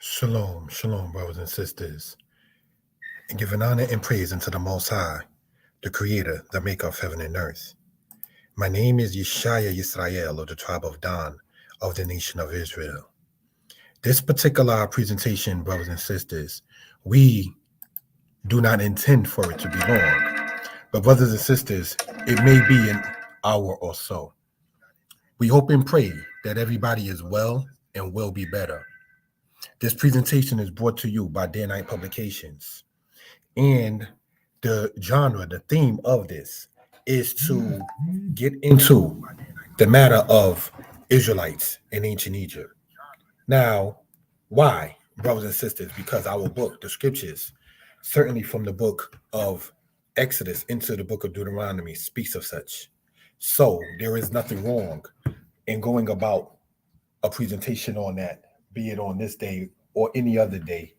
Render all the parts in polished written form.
Shalom, shalom, brothers and sisters, and giving honor and praise unto the Most High, the Creator, the Maker of heaven and earth. My name is Yeshaya Yisrael of the tribe of Dan of the nation of Israel. This particular presentation, brothers and sisters, we do not intend for it to be long, but brothers and sisters, it may be an hour or so. We hope and pray that everybody is well and will be better. This presentation is brought to you by Danitepublications. And the genre, the theme of this is to get into the matter of Israelites in ancient Egypt. Now, why, brothers and sisters? Because our book, the scriptures, certainly from the book of Exodus into the book of Deuteronomy, speaks of such. So there is nothing wrong in going about a presentation on that, be it on this day or any other day,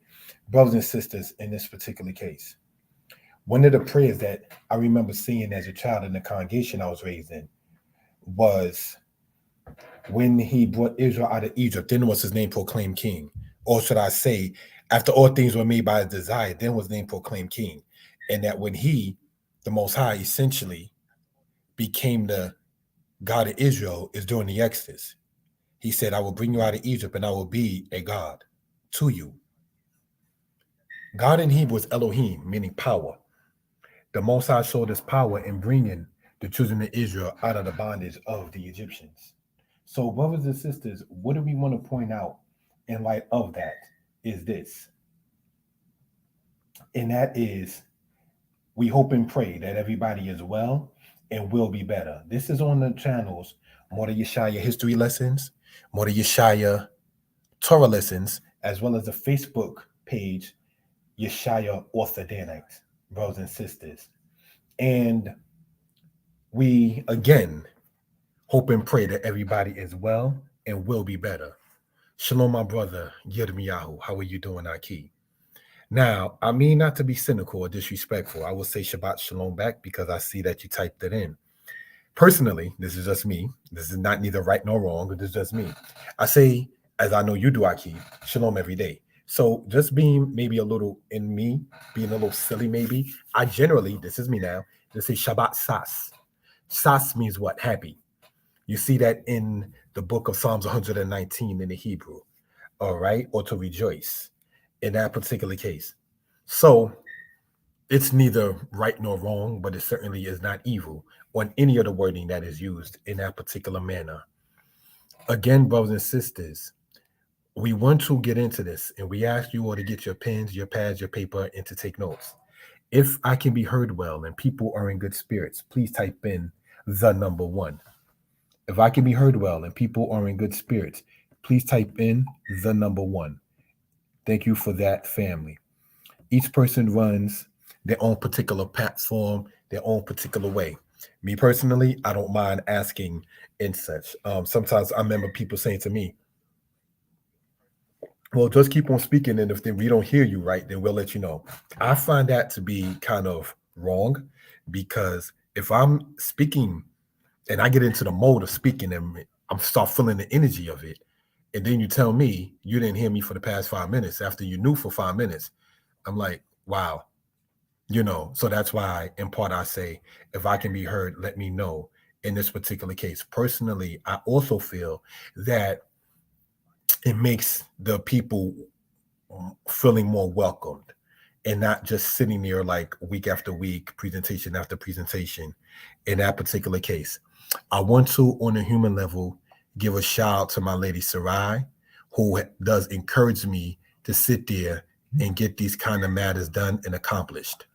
brothers and sisters, in this particular case. One of the prayers that I remember seeing as a child in the congregation I was raised in was when he brought Israel out of Egypt, then was his name proclaimed king. Or should I say, after all things were made by his desire, then was named proclaimed king. And that when he, the Most High, essentially became the God of Israel is during the Exodus. He said, I will bring you out of Egypt and I will be a God to you. God in Hebrew is Elohim, meaning power. The Most High showed his power in bringing the children of Israel out of the bondage of the Egyptians. So, brothers and sisters, what do we want to point out in light of that is this. And that is, we hope and pray that everybody is well and will be better. This is on the channels, Mordeh Yeshaya History Lessons, Mordeh Yeshaya Torah Lessons, as well as the Facebook page, Yeshaya Author Danites, brothers and sisters. And we, again, hope and pray that everybody is well and will be better. Shalom, my brother, Yirmiyahu. How are you doing, Aki? Now, I mean not to be cynical or disrespectful. I will say Shabbat Shalom back because I see that you typed it in. Personally, this is just me. This is not neither right nor wrong, but this is just me. I say, as I know you do, Aki, Shalom every day. So just being maybe a little in me, being a little silly maybe, I generally, this is me now, just say Shabbat Sas. Sas means what? Happy. You see that in the book of Psalms 119 in the Hebrew, all right? Or to rejoice in that particular case. So it's neither right nor wrong, but it certainly is not evil on any of the wording that is used in that particular manner. Again, brothers and sisters, we want to get into this, and we ask you all to get your pens, your pads, your paper, and to take notes. If I can be heard well and people are in good spirits, please type in the number 1. If I can be heard well and people are in good spirits, please type in the number 1. Thank you for that, family. Each person runs their own particular platform, their own particular way. Me personally, I don't mind asking and such. Sometimes I remember people saying to me, well, just keep on speaking, and if we don't hear you right, then we'll let you know. I find that to be kind of wrong because if I'm speaking and I get into the mode of speaking and I'm start feeling the energy of it, and then you tell me you didn't hear me for the past 5 minutes after you knew for 5 minutes, I'm like, wow, so that's why in part I say, if I can be heard, let me know in this particular case. Personally, I also feel that it makes the people feeling more welcomed and not just sitting there like week after week, presentation after presentation in that particular case. I want to, on a human level, give a shout out to my lady Sarai, who does encourage me to sit there and get these kind of matters done and accomplished.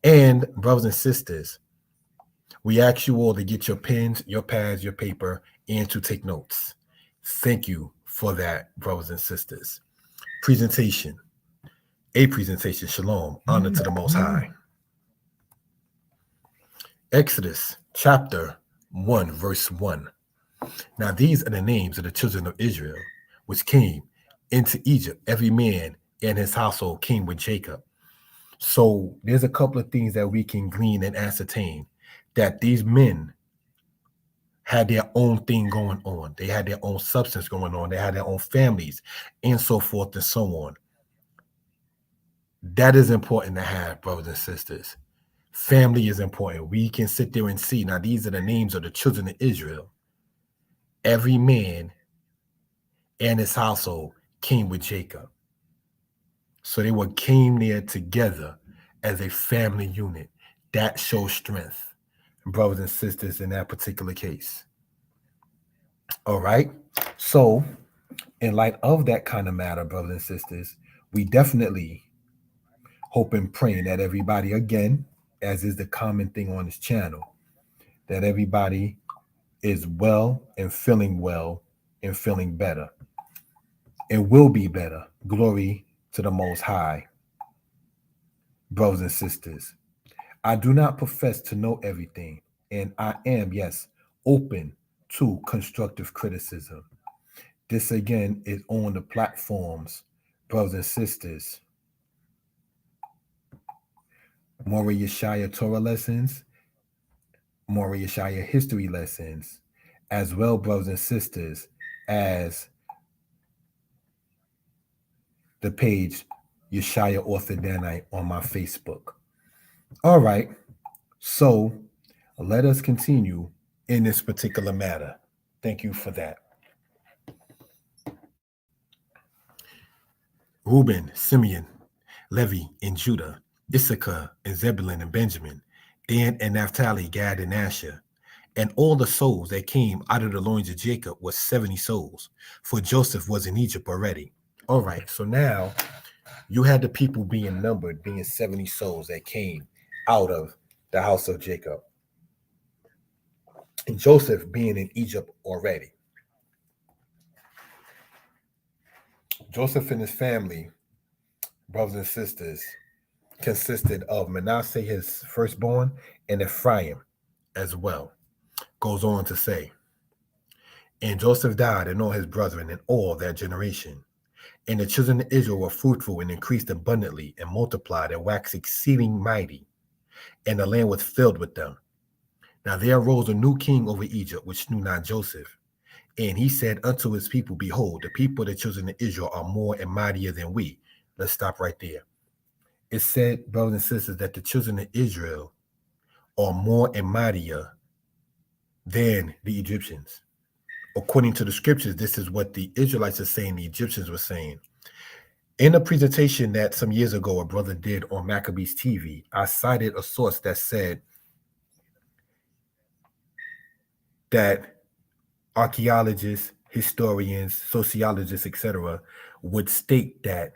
And brothers and sisters, we ask you all to get your pens, your pads, your paper, and to take notes. Thank you for that, brothers and sisters. A presentation, Shalom, honor to the Most High. Exodus chapter 1, verse 1. Now these are the names of the children of Israel, which came into Egypt. Every man and his household came with Jacob. So there's a couple of things that we can glean and ascertain, that these men had their own thing going on. They had their own substance going on. They had their own families and so forth and so on. That is important to have, brothers and sisters. Family is important. We can sit there and see. Now, these are the names of the children of Israel. Every man and his household came with Jacob. So they came there together as a family unit. That shows strength, brothers and sisters, in that particular case. All right. So, in light of that kind of matter, brothers and sisters, we definitely hope and praying that everybody, again, as is the common thing on this channel, that everybody is well and feeling better and will be better. Glory to the Most High. Brothers and sisters, I do not profess to know everything, and I am, yes, open to constructive criticism. This again is on the platforms, brothers and sisters. Mora Yeshaya Torah lessons, Mora Yeshaya history lessons, as well, brothers and sisters, as the page Yeshaya Author Danite on my Facebook. All right, so let us continue in this particular matter. Thank you for that. Reuben, Simeon, Levi, and Judah, Issachar, and Zebulun, and Benjamin, Dan and Naphtali, Gad, and Asher, and all the souls that came out of the loins of Jacob was 70 souls, for Joseph was in Egypt already. All right, so now you had the people being numbered, being 70 souls that came out of the house of Jacob, and Joseph being in Egypt already. Joseph and his family, brothers and sisters, consisted of Manasseh, his firstborn, and Ephraim as well. Goes on to say, and Joseph died, and all his brethren, and all their generation. And the children of Israel were fruitful and increased abundantly, and multiplied, and waxed exceeding mighty, and the land was filled with them. Now there arose a new king over Egypt, which knew not Joseph. And he said unto his people, behold, the people of the children of Israel are more and mightier than we. Let's stop right there. It said, brothers and sisters, that the children of Israel are more and mightier than the Egyptians. According to the scriptures, this is what the Israelites are saying, the Egyptians were saying. In a presentation that some years ago a brother did on Maccabees TV, I cited a source that said that archaeologists, historians, sociologists, etc., would state that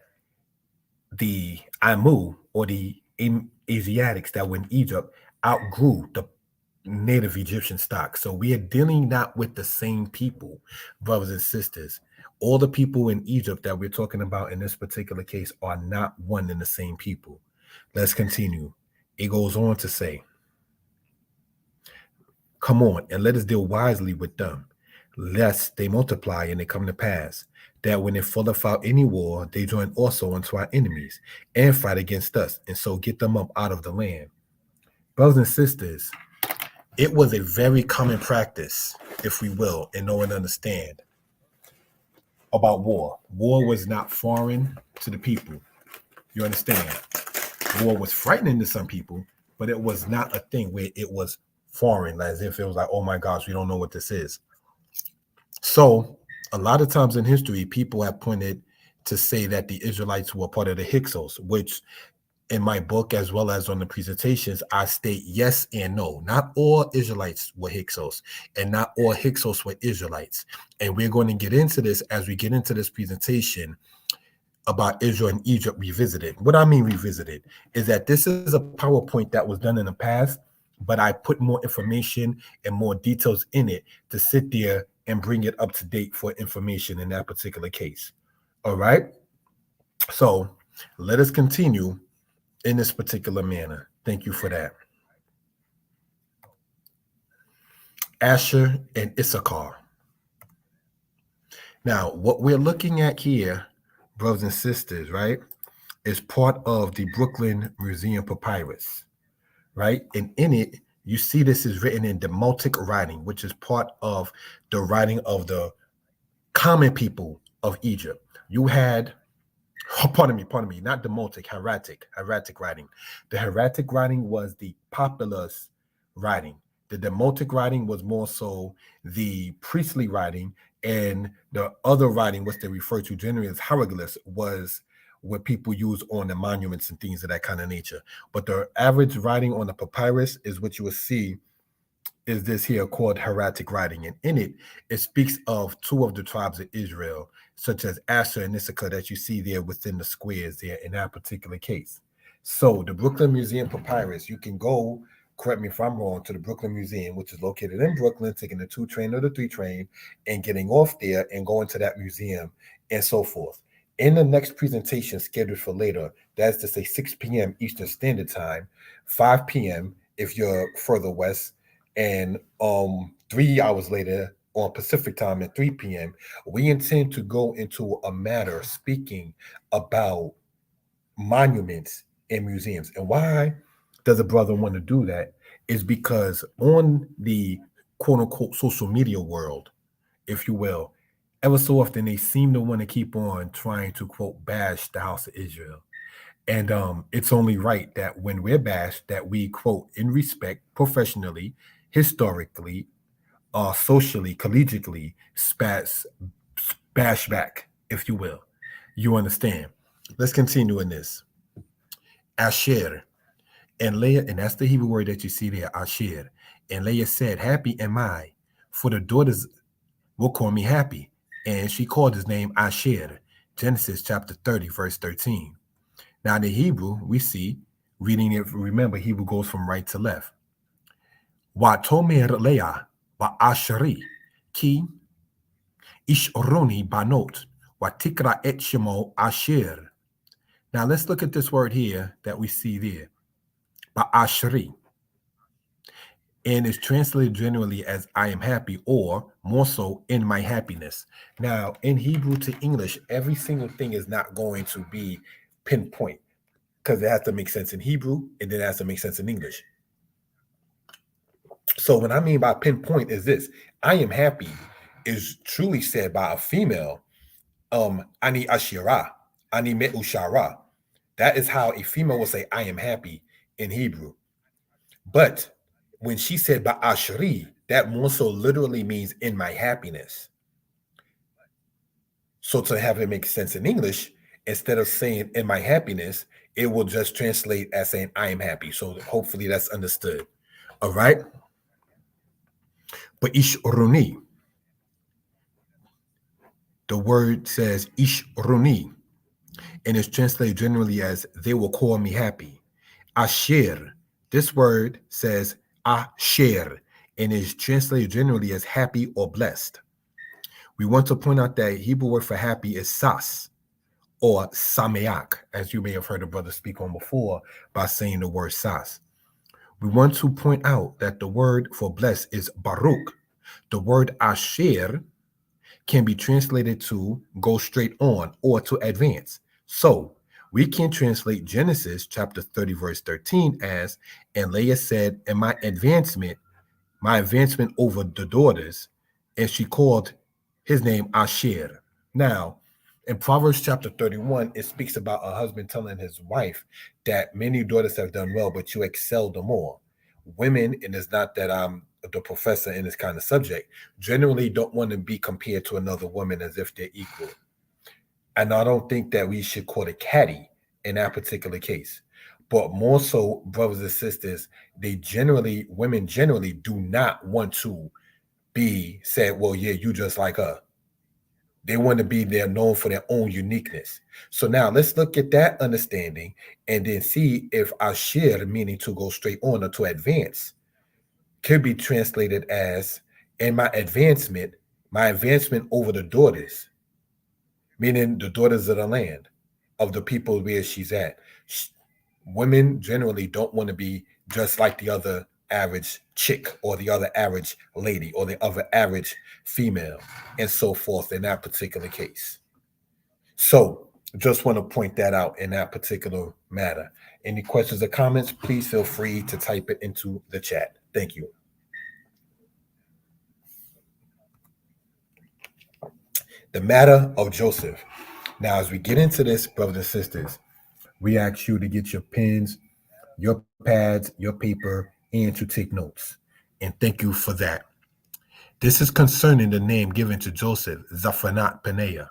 the Amu, or the Asiatics that were in Egypt, outgrew the native Egyptian stock. So we are dealing not with the same people, brothers and sisters. All the people in Egypt that we're talking about in this particular case are not one and the same people. Let's continue. It goes on to say, come on, and let us deal wisely with them, lest they multiply and they come to pass, that when they fall out any war, they join also unto our enemies and fight against us, and so get them up out of the land. Brothers and sisters, it was a very common practice, if we will, and know and understand about war. War was not foreign to the people. You understand? War was frightening to some people, but it was not a thing where it was foreign, as if it was like, oh my gosh, we don't know what this is. So a lot of times in history, people have pointed to say that the Israelites were part of the Hyksos, which in my book, as well as on the presentations, I state yes and no. Not all Israelites were Hyksos, and not all Hyksos were Israelites. And we're going to get into this as we get into this presentation about Israel and Egypt revisited. What I mean revisited is that this is a PowerPoint that was done in the past, but I put more information and more details in it to sit there and bring it up to date for information in that particular case. All right. So let us continue in this particular manner. Thank you for that. Asher and Issachar. Now, what we're looking at here, brothers and sisters, right, is part of the Brooklyn Museum Papyrus, right? And in it, you see this is written in demotic writing, which is part of the writing of the common people of Egypt. You had, pardon me, not demotic, hieratic writing. The hieratic writing was the populous writing. The demotic writing was more so the priestly writing, and the other writing, which they refer to generally as hieroglyphs, was what people use on the monuments and things of that kind of nature. But the average writing on the papyrus is what you will see is this here called hieratic writing. And in it, it speaks of two of the tribes of Israel, such as Asher and Issachar, that you see there within the squares there in that particular case. So the Brooklyn Museum Papyrus, you can go, correct me if I'm wrong, to the Brooklyn Museum, which is located in Brooklyn, taking the 2 train or the 3 train and getting off there and going to that museum and so forth. In the next presentation scheduled for later, that's to say 6 p.m. Eastern Standard Time, 5 p.m. if you're further west, and 3 hours later on Pacific time at 3 p.m., we intend to go into a matter speaking about monuments and museums. And why does a brother want to do that is because on the quote unquote social media world, if you will, ever so often they seem to want to keep on trying to quote bash the house of Israel. And it's only right that when we're bashed, that we quote in respect, professionally, historically, socially, collegiately, bash back, if you will. You understand? Let's continue in this. Asher and Leah, and that's the Hebrew word that you see there, Asher. And Leah said, "Happy am I, for the daughters will call me happy." And she called his name Asher. Genesis chapter 30, verse 13. Now, in the Hebrew, we see, reading it, remember, Hebrew goes from right to left. Watomer Leah Asheri ki ishroni banot watikra et shemo Asher. Now, let's look at this word here that we see there, Ba'ashri. And it's translated generally as I am happy, or more so in my happiness. Now, in Hebrew to English, every single thing is not going to be pinpoint because it has to make sense in Hebrew and then it has to make sense in English. So what I mean by pinpoint is this: I am happy is truly said by a female, Ani Ashira, Ani Me'ushara. That is how a female will say I am happy in Hebrew. But when she said Ba'ashri, that more so literally means in my happiness. So to have it make sense in English, instead of saying in my happiness, it will just translate as saying I am happy. So hopefully that's understood. All right. But Ishruni, the word says Ishruni, and it's translated generally as they will call me happy. Asher, this word says Asher, and is translated generally as happy or blessed. We want to point out that Hebrew word for happy is sas, or sameach, as you may have heard a brother speak on before by saying the word sas. We want to point out that the word for blessed is baruch. The word asher can be translated to go straight on or to advance. So we can translate Genesis chapter 30, verse 13 as, and Leah said, in my advancement over the daughters, and she called his name Asher. Now, in Proverbs chapter 31, it speaks about a husband telling his wife that many daughters have done well, but you excel them more. Women, and it's not that I'm the professor in this kind of subject, generally don't want to be compared to another woman as if they're equal. And I don't think that we should call it catty in that particular case. But more so, brothers and sisters, women generally do not want to be said, well, yeah, you just like her. They want to be there known for their own uniqueness. So now let's look at that understanding and then see if Asher, meaning to go straight on or to advance, could be translated as in my advancement over the daughters, meaning the daughters of the land, of the people where she's at. Women generally don't want to be just like the other average chick or the other average lady or the other average female and so forth in that particular case. So just want to point that out in that particular matter. Any questions or comments, please feel free to type it into the chat. Thank you. The matter of Joseph. Now, as we get into this, brothers and sisters, we ask you to get your pens, your pads, your paper, and to take notes. And thank you for that. This is concerning the name given to Joseph, Zaphanat Paneah.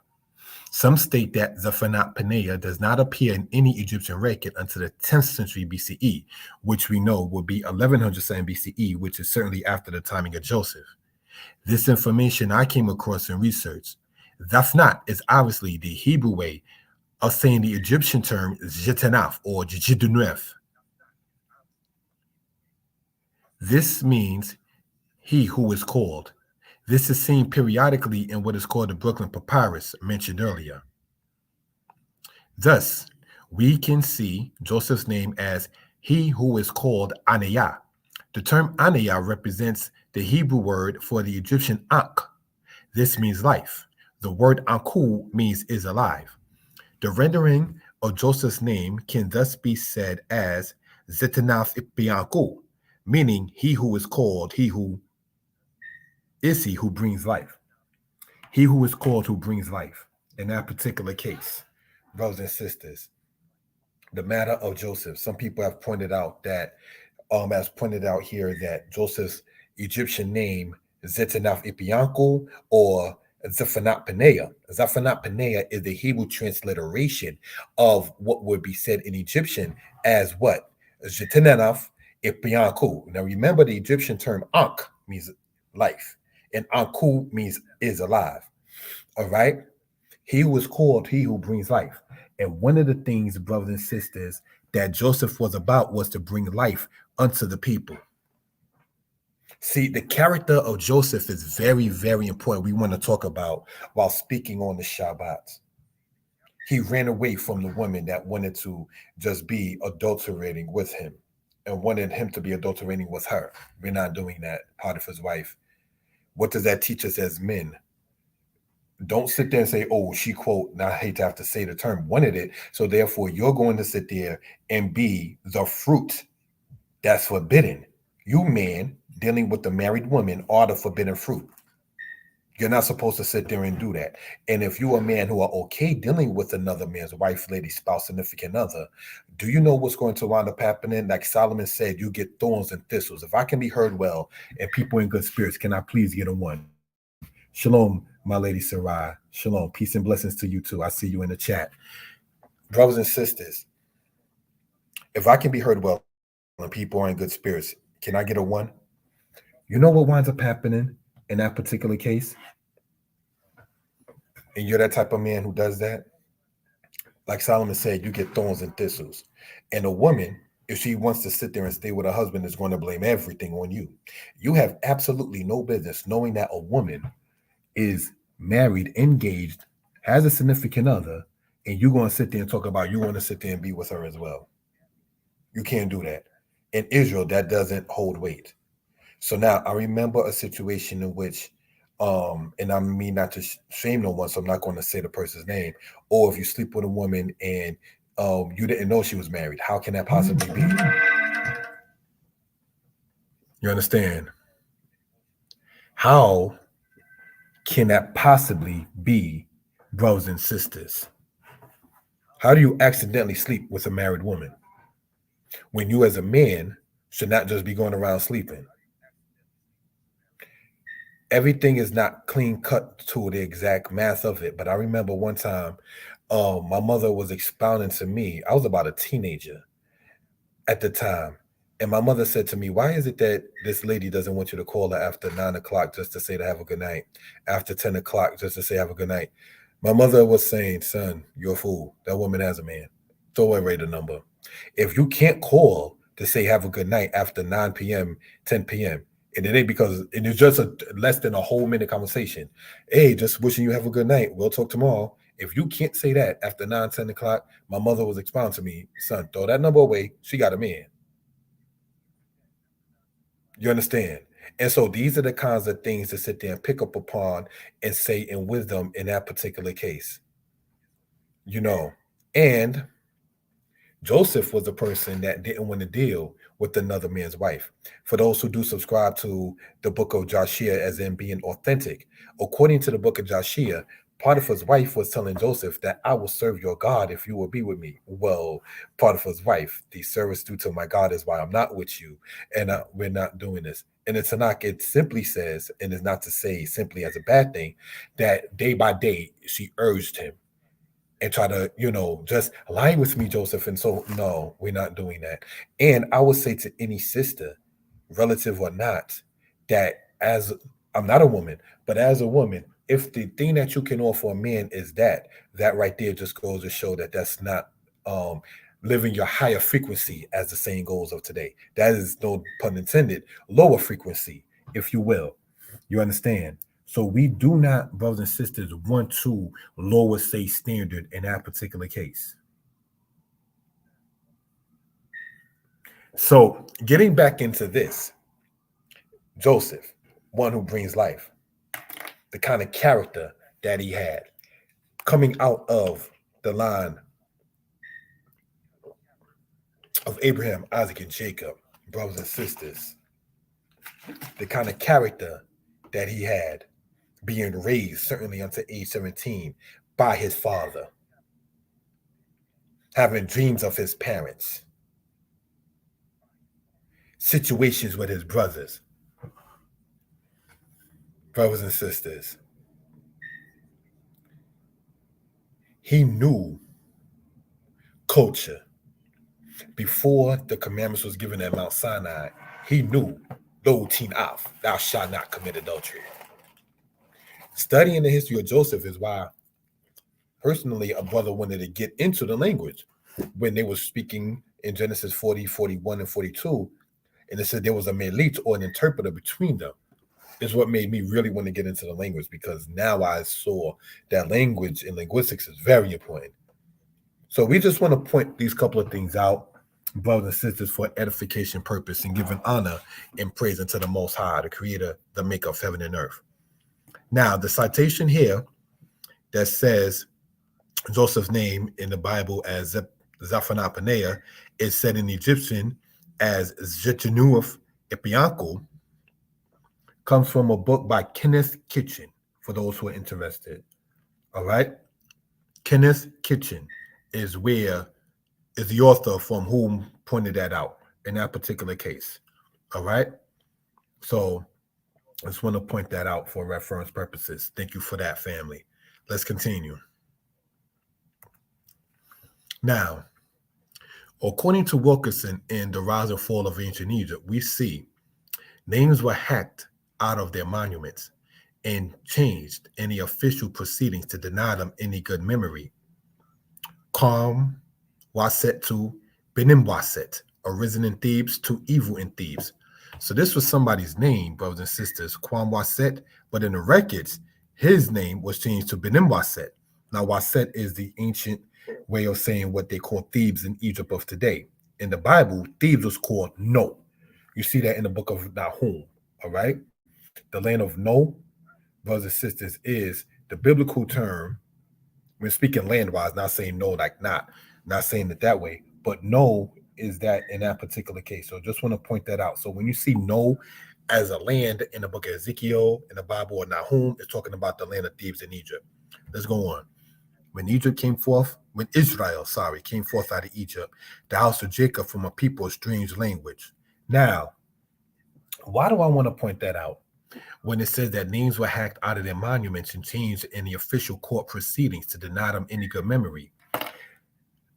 Some state that Zaphanat Paneah does not appear in any Egyptian record until the 10th century BCE, which we know will be 1107 BCE, which is certainly after the timing of Joseph. This information I came across in research. Zaphanat is obviously the Hebrew way of saying the Egyptian term Jitanaf or Jidunef. This means he who is called. This is seen periodically in what is called the Brooklyn Papyrus mentioned earlier. Thus, we can see Joseph's name as he who is called Aniyah. The term Aniyah represents the Hebrew word for the Egyptian Ankh. This means life. The word Anku means is alive. The rendering of Joseph's name can thus be said as Zetanaf Ipianku, meaning he who is called, he who brings life. He who is called who brings life. In that particular case, brothers and sisters, the matter of Joseph. Some people have pointed out that, as pointed out here, that Joseph's Egyptian name Zetanaf Ipianku or Zaphanat Paneah. Zaphanat Paneah is the Hebrew transliteration of what would be said in Egyptian as what? Zetanaf Ipianku. Now remember, the Egyptian term Ankh means life, and Anku means is alive. All right? He was called he who brings life. And one of the things, brothers and sisters, that Joseph was about was to bring life unto the people. See, the character of Joseph is very, very important. We want to talk about while speaking on the Shabbat. He ran away from the woman that wanted to just be adulterating with him and wanted him to be adulterating with her. We're not doing that, Potiphar's wife. What does that teach us as men? Don't sit there and say, oh, she quote, and I hate to have to say the term, wanted it. So therefore, you're going to sit there and be the fruit that's forbidden. You men dealing with the married woman are the forbidden fruit. You're not supposed to sit there and do that. And if you're a man who are okay dealing with another man's wife, lady, spouse, significant other, do you know what's going to wind up happening? Like Solomon said, you get thorns and thistles. If I can be heard well and people in good spirits, can I please get a one? Shalom, my lady Sarai. Shalom. Peace and blessings to you too. I see you in the chat. Brothers and sisters, if I can be heard well and people are in good spirits, can I get a one? You know what winds up happening in that particular case? And you're that type of man who does that? Like Solomon said, you get thorns and thistles. And a woman, if she wants to sit there and stay with her husband, is going to blame everything on you. You have absolutely no business knowing that a woman is married, engaged, has a significant other, and you're going to sit there and talk about you want to sit there and be with her as well. You can't do that. In Israel, that doesn't hold weight. So now I remember a situation in which, and I mean not to shame no one, so I'm not going to say the person's name, or if you sleep with a woman and you didn't know she was married, how can that possibly be? You understand? How can that possibly be, brothers and sisters? How do you accidentally sleep with a married woman when you as a man should not just be going around sleeping? Everything is not clean cut to the exact math of it. But I remember one time my mother was expounding to me. I was about a teenager at the time. And my mother said to me, why is it that this lady doesn't want you to call her after 9 o'clock just to say to have a good night, after 10 o'clock just to say have a good night? My mother was saying, son, you're a fool. That woman has a man. Throw away the number. If you can't call to say have a good night after 9 p.m., 10 p.m., and it ain't because it is just a less than a whole minute conversation. Hey, just wishing you have a good night. We'll talk tomorrow. If you can't say that after 9, 10 o'clock, my mother was expounding to me, son, throw that number away. She got a man. You understand? And so these are the kinds of things to sit there and pick up upon and say in wisdom in that particular case. You know, and Joseph was a person that didn't want to deal with another man's wife. For those who do subscribe to the book of Joshua as in being authentic, according to the book of Joshua, Potiphar's wife was telling Joseph that I will serve your God if you will be with me. Well, Potiphar's wife, the service due to my God is why I'm not with you, and we're not doing this. And in Tanakh, it simply says, and it's not to say simply as a bad thing, that day by day she urged him and try to, just align with me, Joseph. And so, no, we're not doing that. And I would say to any sister, relative or not, that as I'm not a woman, but as a woman, if the thing that you can offer a man is that right there just goes to show that that's not um living your higher frequency, as the saying goes of today. That is, no pun intended, lower frequency, if you will. You understand? So we do not, brothers and sisters, want to lower, say, standard in that particular case. So getting back into this, Joseph, one who brings life, the kind of character that he had, coming out of the line of Abraham, Isaac, and Jacob, brothers and sisters, the kind of character that he had, being raised certainly unto age 17 by his father, having dreams of his parents, situations with his brothers and sisters. He knew culture. Before the commandments was given at Mount Sinai, he knew, Lo tin af, thou shalt not commit adultery. Studying the history of Joseph is why, personally, a brother wanted to get into the language when they were speaking in Genesis 40, 41, and 42. And it said there was a melit, or an interpreter, between them. Is what made me really want to get into the language, because now I saw that language and linguistics is very important. So we just want to point these couple of things out, brothers and sisters, for edification purpose and giving honor and praise unto the Most High, the Creator, the Maker of heaven and earth. Now, the citation here that says Joseph's name in the Bible as Zaphanaphaneah is said in Egyptian as Zetenuaf Epianko, comes from a book by Kenneth Kitchen, for those who are interested. All right. Kenneth Kitchen is the author from whom pointed that out in that particular case. All right. So I just want to point that out for reference purposes. Thank you for that, family. Let's continue. Now, according to Wilkerson in The Rise and Fall of Ancient Egypt, we see names were hacked out of their monuments and changed in the official proceedings to deny them any good memory. Calm Waset to Benim Waset, arisen in Thebes to evil in Thebes. So this was somebody's name, brothers and sisters, Kwam Waset, but in the records, his name was changed to Benim Waset. Now, Waset is the ancient way of saying what they call Thebes in Egypt of today. In the Bible, Thebes was called No. You see that in the book of Nahum, all right? The land of No, brothers and sisters, is the biblical term. We're speaking land-wise, not saying no, like not saying it that way, but no is that in that particular case. So just want to point that out. So when you see no as a land in the book of Ezekiel, in the Bible, or Nahum, it's talking about the land of Thebes in Egypt. Let's go on. When Israel came forth out of Egypt, the house of Jacob from a people of strange language. Now, why do I want to point that out? When it says that names were hacked out of their monuments and changed in the official court proceedings to deny them any good memory.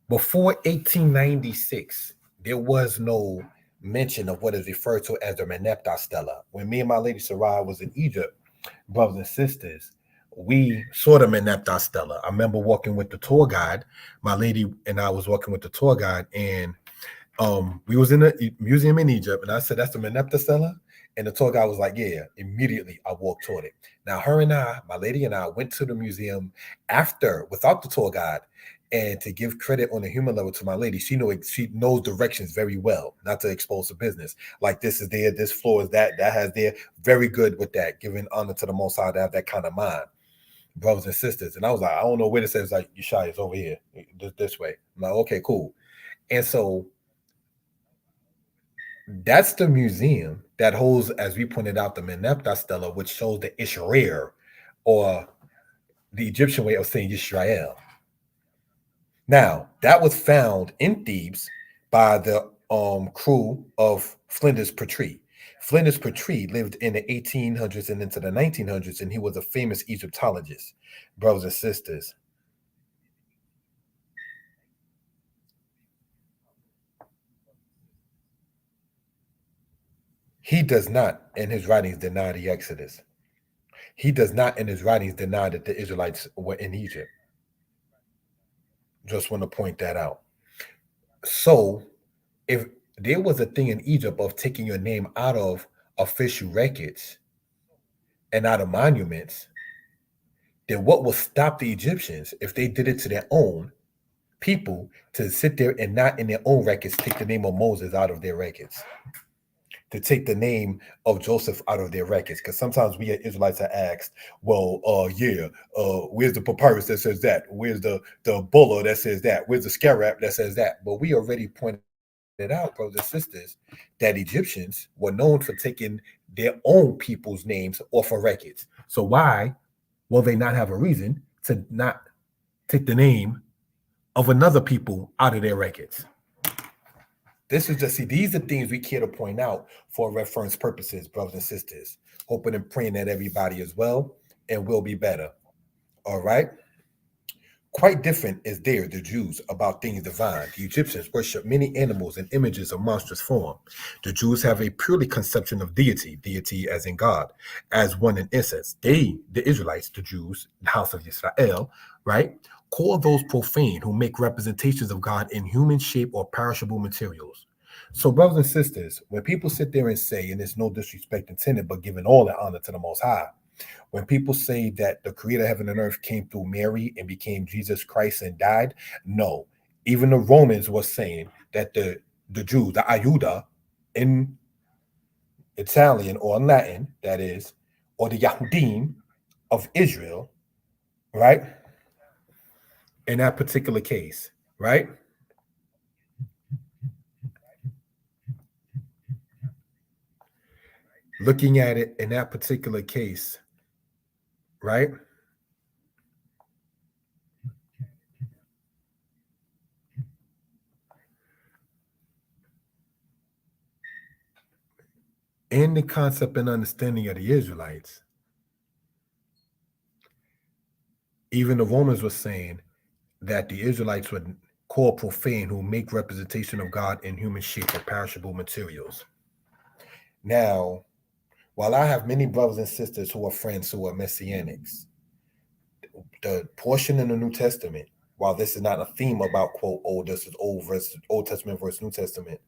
Before 1896, there was no mention of what is referred to as the Meneptah Stela. When me and my lady Sarai was in Egypt, brothers and sisters, we saw the Meneptah Stela. I remember walking with the tour guide. My lady and I was walking with the tour guide, and we was in a museum in Egypt, and I said, "That's the Meneptah Stela." And the tour guide was like, "Yeah." Immediately, I walked toward it. Now, my lady and I went to the museum after, without the tour guide. And to give credit on a human level to my lady, she knows directions very well, not to expose the business. Like, this is there, this floor is that has there. Very good with that, giving honor to the Most High to have that kind of mind, brothers and sisters. And I was like, I don't know where it says, like, Yeshai is over here, this way. I'm like, okay, cool. And so That's the museum that holds, as we pointed out, the Meneptah stela, which shows the Ishrael, or the Egyptian way of saying Yisrael. Now, that was found in Thebes by the crew of Flinders Petrie. Flinders Petrie lived in the 1800s and into the 1900s, and he was a famous Egyptologist, brothers and sisters. He does not, in his writings, deny the Exodus. He does not, in his writings, deny that the Israelites were in Egypt. Just want to point that out. So, if there was a thing in Egypt of taking your name out of official records and out of monuments, then what will stop the Egyptians if they did it to their own people to sit there and not in their own records take the name of Moses out of their records, to take the name of Joseph out of their records? Because sometimes we as Israelites are asked, well, where's the papyrus that says that? Where's the bulla that says that? Where's the scarab that says that? But we already pointed it out, brothers and sisters, that Egyptians were known for taking their own people's names off of records. So why will they not have a reason to not take the name of another people out of their records? This is just, see, these are things we care to point out for reference purposes, brothers and sisters. Hoping and praying that everybody is well and will be better. All right. Quite different is there, the Jews, about things divine. The Egyptians worship many animals and images of monstrous form. The Jews have a purely conception of deity as in God, as one in essence. They, the Israelites, the Jews, the house of Israel, right, call those profane who make representations of God in human shape or perishable materials. So, brothers and sisters, when people sit there and say, and there's no disrespect intended, but giving all the honor to the Most High, when people say that the creator of heaven and earth came through Mary and became Jesus Christ and died, no. Even the Romans were saying that the Jews, the Ayuda in Italian or in Latin, that is, or the Yahudim of Israel, right? In that particular case, right? Looking at it in that particular case, right? In the concept and understanding of the Israelites, even the Romans were saying that the Israelites would call profane who make representation of God in human shape or perishable materials. Now, while I have many brothers and sisters who are friends who are messianics, the portion in the New Testament, while this is not a theme about, quote, oh, this is Old Testament versus New Testament,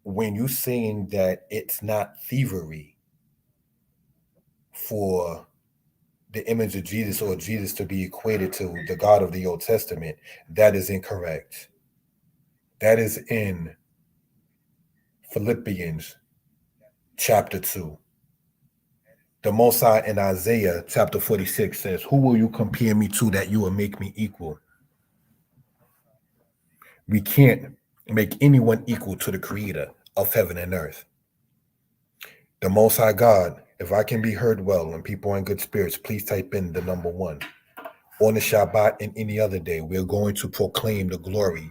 when you're saying that it's not thievery for the image of Jesus or Jesus to be equated to the God of the Old Testament, that is incorrect. That is in Philippians chapter 2. The Most High in Isaiah chapter 46 says, who will you compare me to that you will make me equal? We can't make anyone equal to the creator of heaven and earth. The Most High God, if I can be heard well and people are in good spirits, please type in the number 1. On the Shabbat and any other day, we're going to proclaim the glory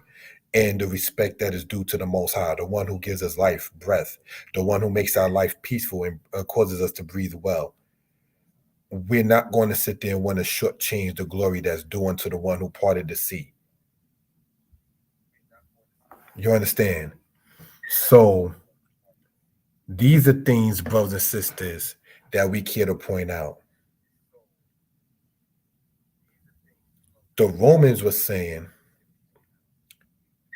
and the respect that is due to the Most High, the one who gives us life, breath, the one who makes our life peaceful and causes us to breathe well. We're not going to sit there and want to shortchange the glory that's due unto the one who parted the sea. You understand? So these are things, brothers and sisters, that we care to point out. The Romans were saying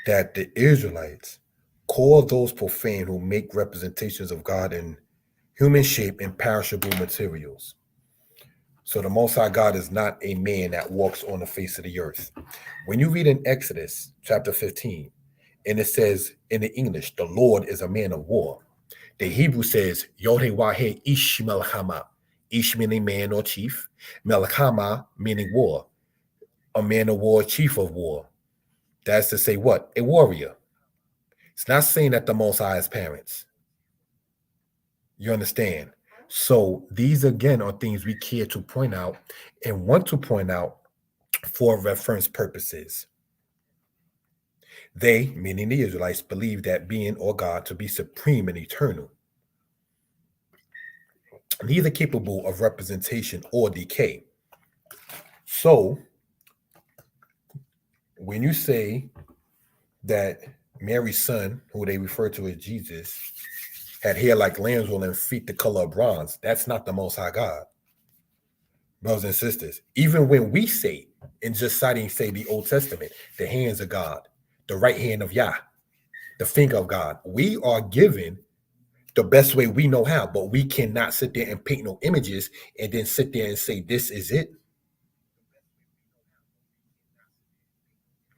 that the Israelites call those profane who make representations of God in human shape and perishable materials. So the Most High God is not a man that walks on the face of the earth. When you read in Exodus chapter 15, and it says in the English, the Lord is a man of war. The Hebrew says, Yod-Heh-Wah-Heh Ish Melchama. Ish meaning man or chief. Melchama meaning war. A man of war, chief of war. That's to say what? A warrior. It's not saying that the Most High has parents. You understand? So these again are things we care to point out and want to point out for reference purposes. They, meaning the Israelites, believe that being or God to be supreme and eternal, neither capable of representation or decay. So when you say that Mary's son, who they refer to as Jesus, had hair like lamb's wool and feet the color of bronze, that's not the Most High God. Brothers and sisters, even when we say, and just citing, say, the Old Testament, the hands of God, the right hand of Yah, the finger of God, we are given the best way we know how, but we cannot sit there and paint no images and then sit there and say, this is it.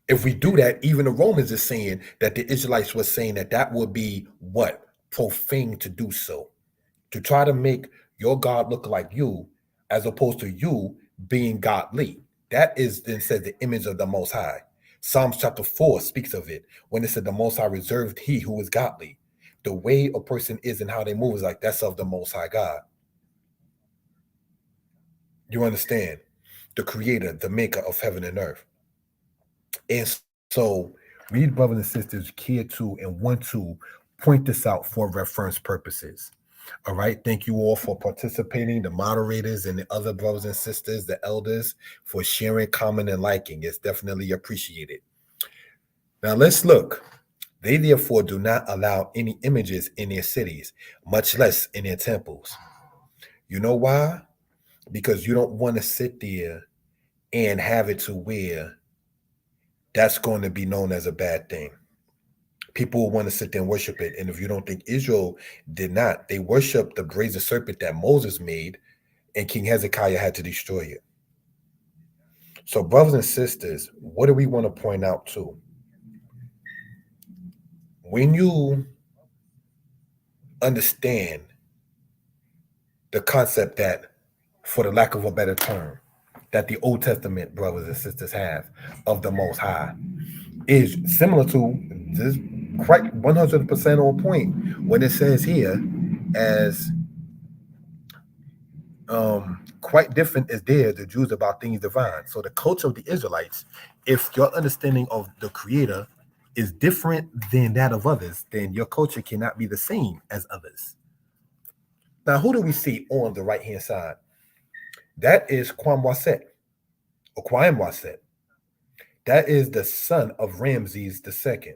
If we do that, even the Romans is saying that the Israelites were saying that that would be what? Profane to do so. To try to make your God look like you, as opposed to you being godly. That is then said the image of the Most High. Psalms chapter 4 speaks of it when it said the Most High reserved he who is godly. The way a person is and how they move is like that's of the Most High God. You understand? The creator, the maker of heaven and earth. And so we, brothers and sisters, care to and want to point this out for reference purposes. All right. Thank you all for participating, the moderators and the other brothers and sisters, the elders, for sharing, commenting, and liking. It's definitely appreciated. Now let's look. They therefore do not allow any images in their cities, much less in their temples. You know why? Because you don't want to sit there and have it to where that's going to be known as a bad thing. People will want to sit there and worship it. And if you don't think Israel did not, they worshiped the brazen serpent that Moses made, and King Hezekiah had to destroy it. So, brothers and sisters, what do we want to point out too? When you understand the concept that, for the lack of a better term, that the Old Testament brothers and sisters have of the Most High is similar to this, quite 100% on point when it says here as quite different is there the Jews about things divine. So the culture of the Israelites, if your understanding of the Creator is different than that of others, then your culture cannot be the same as others. Now, who do we see on the right hand side? That is Kwamwaset, or Kwamwaset. That is the son of Ramses II.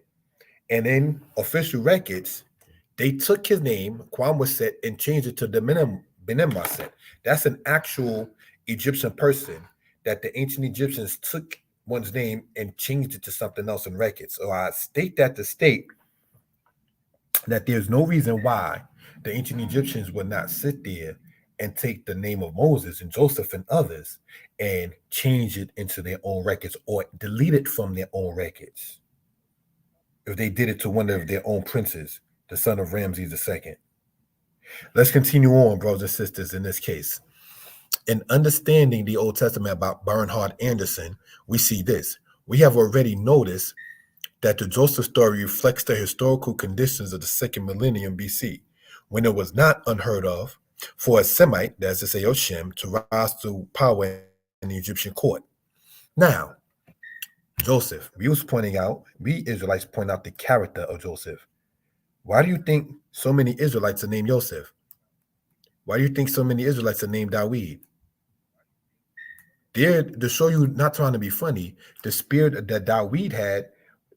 And in official records, they took his name, Kwamwaset, and changed it to Benemwaset. That's an actual Egyptian person that the ancient Egyptians took one's name and changed it to something else in records. So I state that to state that there's no reason why the ancient Egyptians would not sit there and take the name of Moses and Joseph and others and change it into their own records or delete it from their own records. If they did it to one of their own princes, the son of Ramses II. Let's continue on, brothers and sisters, in this case. In understanding the Old Testament about Bernhard Anderson, we see this. We have already noticed that the Joseph story reflects the historical conditions of the second millennium BC, when it was not unheard of for a Semite, that's to say Shem, to rise to power in the Egyptian court. Now, Joseph, we Israelites point out the character of Joseph. Why do you think so many Israelites are named Joseph? Why do you think so many Israelites are named Dawid? There, to show you, not trying to be funny, the spirit that Dawid had,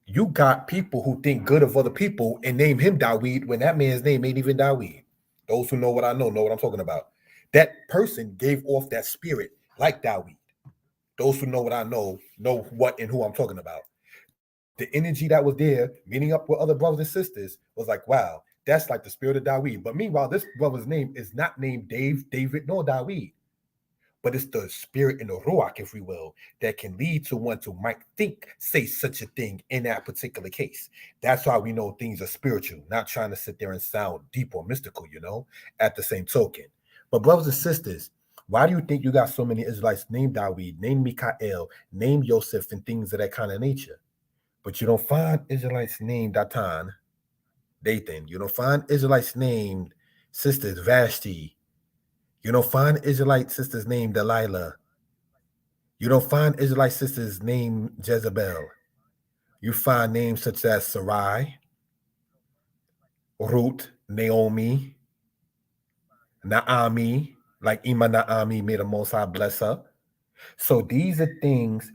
you got people who think good of other people and name him Dawid when that man's name ain't even Dawid. Those who know what I know what I'm talking about. That person gave off that spirit like Dawid. Those who know what I know what and who I'm talking about. The energy that was there, meeting up with other brothers and sisters, was like, wow, that's like the spirit of Dawid. But meanwhile, this brother's name is not named David, nor Dawid. But it's the spirit and the ruach, if we will, that can lead to one to might say such a thing in that particular case. That's why we know things are spiritual, not trying to sit there and sound deep or mystical, at the same token. But brothers and sisters, why do you think you got so many Israelites named Dawid, named Mikael, named Yosef, and things of that kind of nature? But you don't find Israelites named Dathan. You don't find Israelites named sisters Vashti. You don't find Israelite sisters named Delilah. You don't find Israelite sisters named Jezebel. You find names such as Sarai, Ruth, Naomi, Naami, like Ima Naami, may the Most High bless her. So these are things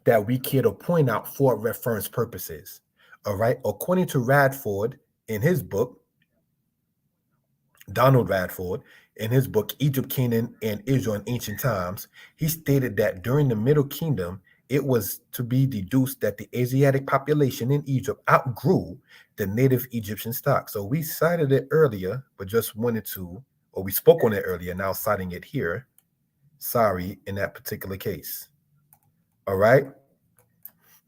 that we care to point out for reference purposes. All right. According to Radford in his book, Donald Radford, in his book, Egypt, Canaan, and Israel in Ancient Times, he stated that during the Middle Kingdom, it was to be deduced that the Asiatic population in Egypt outgrew the native Egyptian stock. So we cited it earlier, but just wanted to, or we spoke on it earlier, now citing it here. Sorry, in that particular case. All right.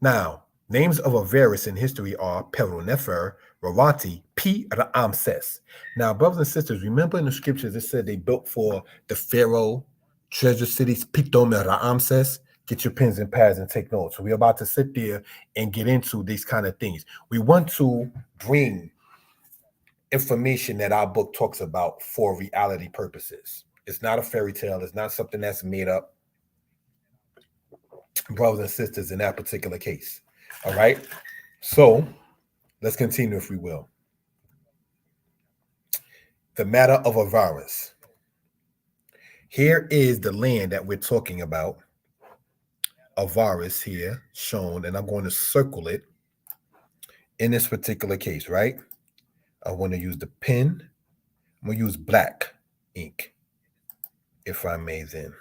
Now, names of Avaris in history are Peronefer, Rawati, P. Ramses. Now, brothers and sisters, remember in the scriptures it said they built for the Pharaoh treasure cities, Pithom and Ramses. Get your pens and pads and take notes. So we're about to sit there and get into these kind of things. We want to bring information that our book talks about for reality purposes. It's not a fairy tale. It's not something that's made up, brothers and sisters, in that particular case. All right. So let's continue, if we will. The matter of Avaris. Here is the land that we're talking about. Avaris here shown, and I'm going to circle it in this particular case, right? I want to use the pen. I'm going to use black ink, if I may then.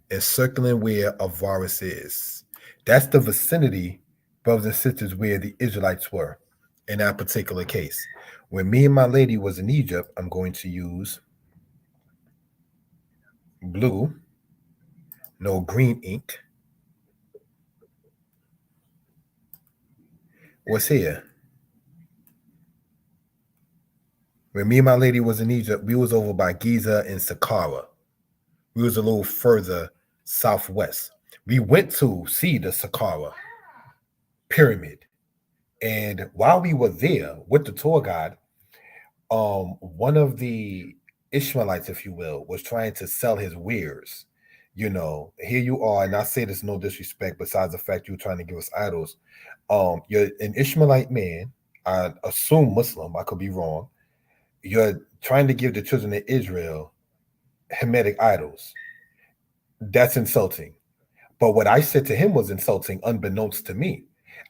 And circling where Avaris is. That's the vicinity, brothers and sisters, where the Israelites were in that particular case. When me and my lady was in Egypt, I'm going to use blue, no green ink. What's here? When me and my lady was in Egypt, we was over by Giza and Saqqara. We was a little further southwest. We went to see the Saqqara pyramid. And while we were there with the tour guide, one of the Ishmaelites, if you will, was trying to sell his wares. You know, here you are, and I say this no disrespect, besides the fact you're trying to give us idols. You're an Ishmaelite man, I assume Muslim, I could be wrong. You're trying to give the children of Israel Hamitic idols. That's insulting. But what I said to him was insulting, unbeknownst to me.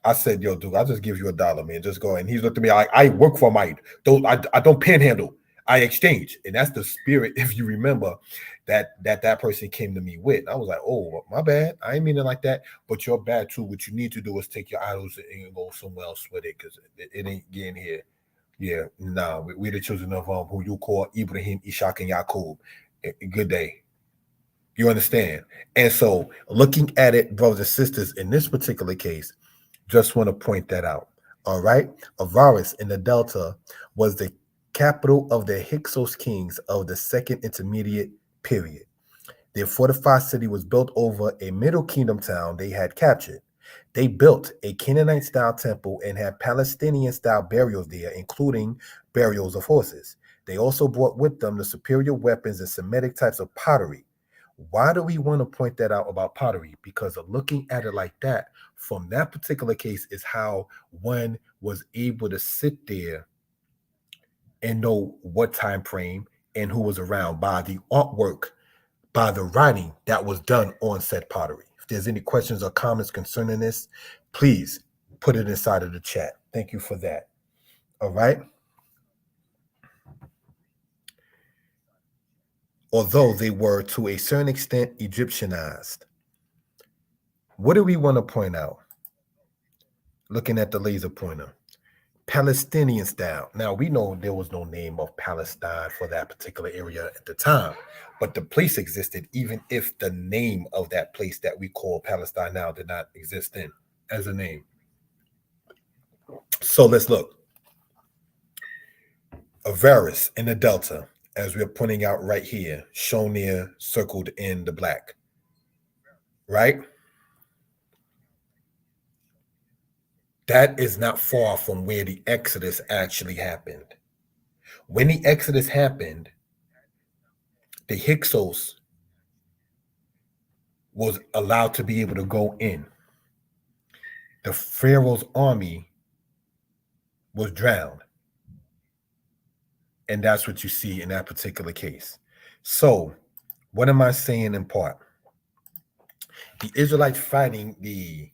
I said, "Yo, dude, I'll just give you $1, man. Just go." And he looked at me like, "I work for my I don't panhandle. I exchange." And that's the spirit, if you remember, that person came to me with. I was like, "Oh, my bad. I ain't mean it like that. But you're bad too. What you need to do is take your idols and go somewhere else with it, because it ain't getting here." Yeah, nah, we the children of who you call Ibrahim, Ishaq, and Yaqub. Good day. You understand? And so, looking at it, brothers and sisters, in this particular case, just want to point that out. All right. Avaris in the Delta was the capital of the Hyksos kings of the Second Intermediate Period. Their fortified city was built over a Middle Kingdom town they had captured. They built a Canaanite-style temple and had Palestinian-style burials there, including burials of horses. They also brought with them the superior weapons and Semitic types of pottery. Why do we want to point that out about pottery? Because of looking at it like that, from that particular case, is how one was able to sit there and know what time frame and who was around by the artwork, by the writing that was done on said pottery. If there's any questions or comments concerning this, please put it inside of the chat. Thank you for that. All right. Although they were to a certain extent Egyptianized. What do we want to point out? Looking at the laser pointer. Palestinian style. Now, we know there was no name of Palestine for that particular area at the time, but the place existed, even if the name of that place that we call Palestine now did not exist then as a name. So let's look. Avaris in the Delta, as we're pointing out right here, shown there, circled in the black, right? That is not far from where the Exodus actually happened. When the Exodus happened, the Hyksos was allowed to be able to go in. The Pharaoh's army was drowned. And that's what you see in that particular case. So, what am I saying in part? The Israelites fighting the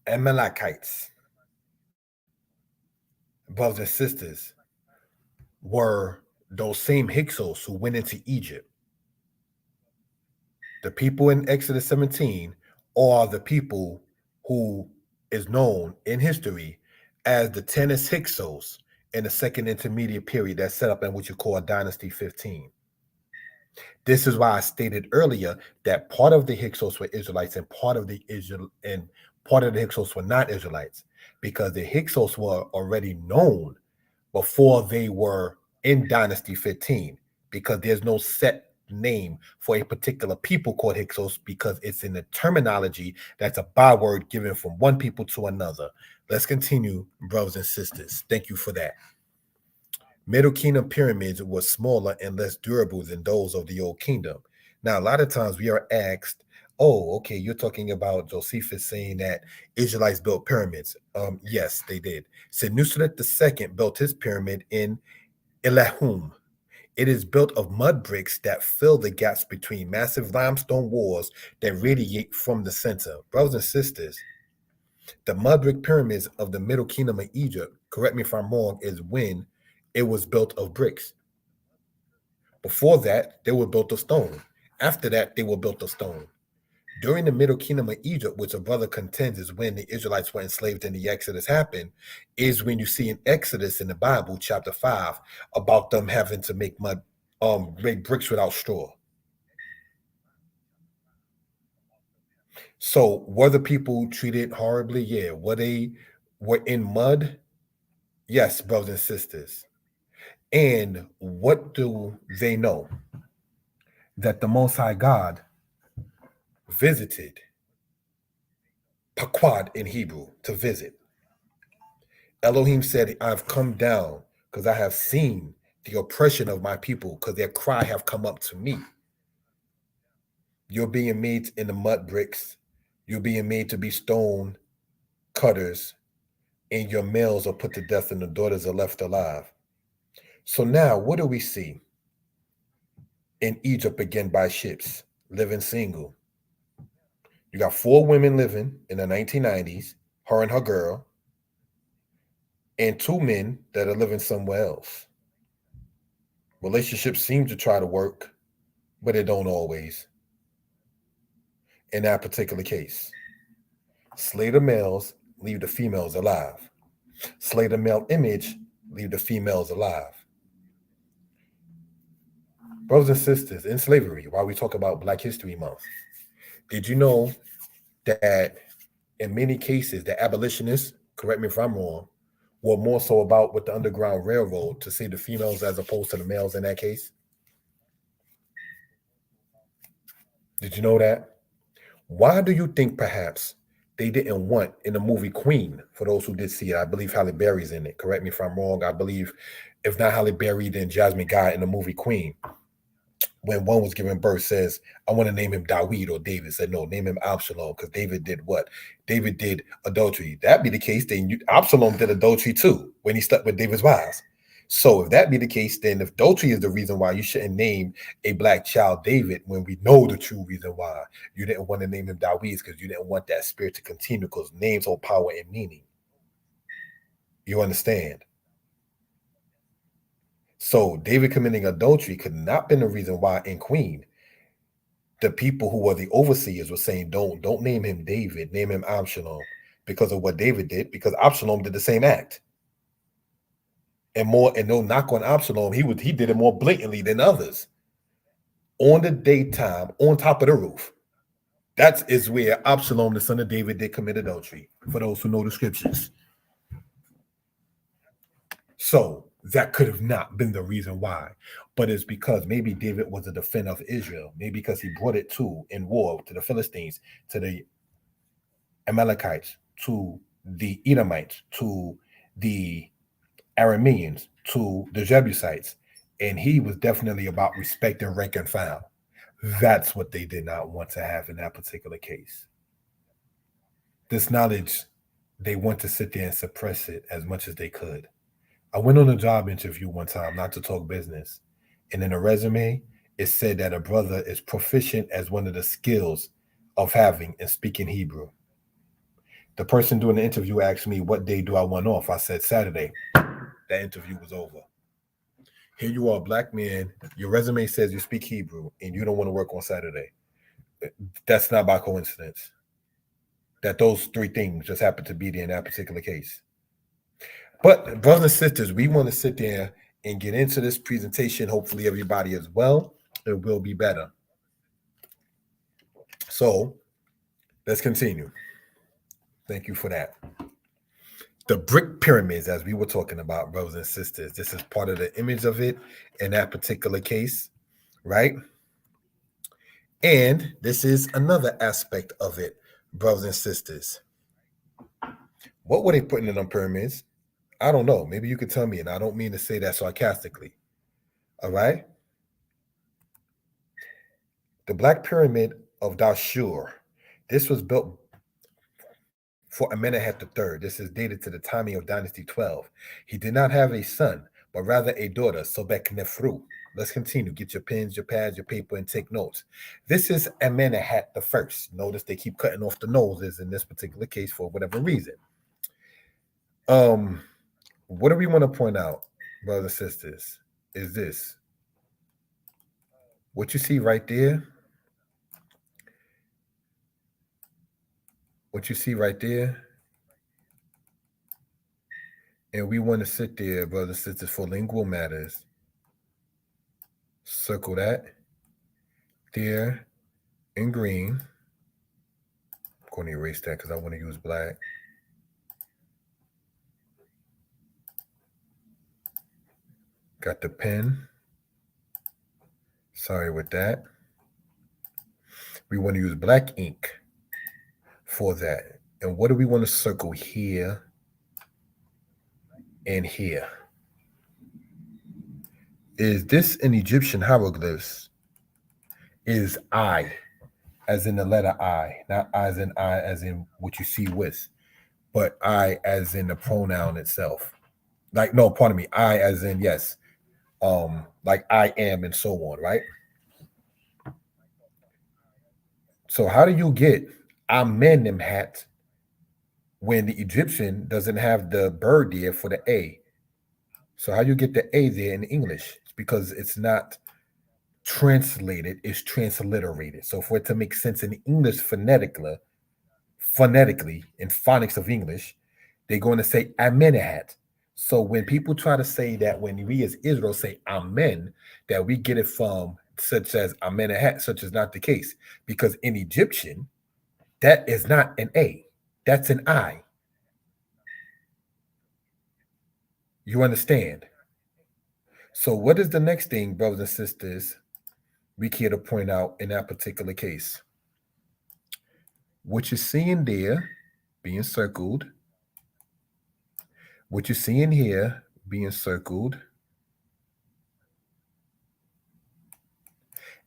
Amalekites, brothers and sisters, were those same Hyksos who went into Egypt. The people in Exodus 17 are the people who is known in history as the Tennis Hyksos in the second intermediate period that's set up in what you call Dynasty 15. This is why I stated earlier that part of the Hyksos were Israelites and part of the Hyksos were not Israelites, because the Hyksos were already known before they were in Dynasty 15, because there's no set name for a particular people called Hyksos, because it's in the terminology that's a byword given from one people to another. Let's continue, brothers and sisters. Thank you for that. Middle Kingdom pyramids were smaller and less durable than those of the Old Kingdom. Now, a lot of times we are asked, oh, okay, you're talking about Josephus saying that Israelites built pyramids. Yes, they did. Senusret II built his pyramid in Elahum. It is built of mud bricks that fill the gaps between massive limestone walls that radiate from the center. Brothers and sisters, the mud brick pyramids of the Middle Kingdom of Egypt, correct me if I'm wrong, is when it was built of bricks. Before that, they were built of stone. After that, they were built of stone. During the Middle Kingdom of Egypt, which a brother contends is when the Israelites were enslaved and the Exodus happened, is when you see in Exodus in the Bible, chapter 5, about them having to make bricks without straw. So were the people treated horribly? Yeah. Were they in mud? Yes, brothers and sisters. And what do they know? That the Most High God visited, Paquad in Hebrew, to visit. Elohim said, I've come down because I have seen the oppression of my people, because their cry have come up to me. You're being made in the mud bricks. You're being made to be stone cutters, and your males are put to death and the daughters are left alive. So now what do we see in Egypt again by ships, living single? You got 4 women living in the 1990s, her and her girl, and 2 men that are living somewhere else. Relationships seem to try to work, but it don't always. In that particular case, slay the males, leave the females alive. Slay the male image, leave the females alive. Brothers and sisters, in slavery, while we talk about Black History Month, did you know that in many cases the abolitionists, correct me if I'm wrong, were more so about with the Underground Railroad to save the females as opposed to the males in that case? Did you know that? Why do you think perhaps they didn't want in the movie Queen, for those who did see it, I believe Halle Berry's in it, correct me if I'm wrong, I believe if not Halle Berry, then Jasmine Guy in the movie Queen, when one was giving birth, says, I want to name him Dawid or David, said, no, name him Absalom, because David did what? David did adultery. That be the case, then Absalom did adultery too, when he slept with David's wives. So if that be the case, then if adultery is the reason why you shouldn't name a Black child David, when we know the true reason why you didn't want to name him Dawid, because you didn't want that spirit to continue, because names hold power and meaning. You understand? So David committing adultery could not have been the reason why in Queen the people who were the overseers were saying, don't name him David, name him Absalom, because of what David did, because Absalom did the same act. And no knock on Absalom, he did it more blatantly than others. On the daytime, on top of the roof. That is where Absalom, the son of David, did commit adultery, for those who know the scriptures. So that could have not been the reason why, but it's because maybe David was a defender of Israel, maybe because he brought it to in war to the Philistines, to the Amalekites, to the Edomites, to the Arameans, to the Jebusites, and he was definitely about respect and rank and file. That's what they did not want to have in that particular case. This knowledge, they want to sit there and suppress it as much as they could. I went on a job interview one time, not to talk business, and in a resume, it said that a brother is proficient as one of the skills of having and speaking Hebrew. The person doing the interview asked me, what day do I want off? I said Saturday. That interview was over. Here you are, black man. Your resume says you speak Hebrew and you don't want to work on Saturday. That's not by coincidence. That those three things just happen to be there in that particular case. But brothers and sisters, we want to sit there and get into this presentation. Hopefully everybody is well. It will be better. So let's continue. Thank you for that. The brick pyramids, as we were talking about, brothers and sisters, this is part of the image of it in that particular case, right? And this is another aspect of it, brothers and sisters. What were they putting in them pyramids? I don't know. Maybe you could tell me, and I don't mean to say that sarcastically. All right? The Black Pyramid of Dashur. This was built for Amenemhat III. This is dated to the timing of Dynasty 12. He did not have a son, but rather a daughter, Sobek Nefru. Let's continue. Get your pens, your pads, your paper, and take notes. This is Amenemhat I. Notice they keep cutting off the noses in this particular case for whatever reason. What do we want to point out, brothers and sisters, is this. What you see right there, and we want to sit there, brothers and sisters, for lingual matters. Circle that there in green. I'm going to erase that because I want to use black. Got the pen. Sorry with that. We want to use black ink for that. And what do we want to circle here and here? Is this an Egyptian hieroglyphs? Is I, as in the letter I, not as in what you see with, but I as in the pronoun itself. Like, no, pardon me, I as in yes, like I am and so on, right? So how do you get Amenemhat when the Egyptian doesn't have the bird there for the A? So how you get the A there in English? It's because it's not translated, it's transliterated. So for it to make sense in English phonetically, in phonics of English, they're going to say Amenemhat. So when people try to say that when we as Israel say Amen, that we get it from such as Amenemhat, such is not the case. Because in Egyptian, that is not an A, that's an I. You understand? So what is the next thing, brothers and sisters, we care to point out in that particular case? What you're seeing there being circled, what you're seeing here being circled,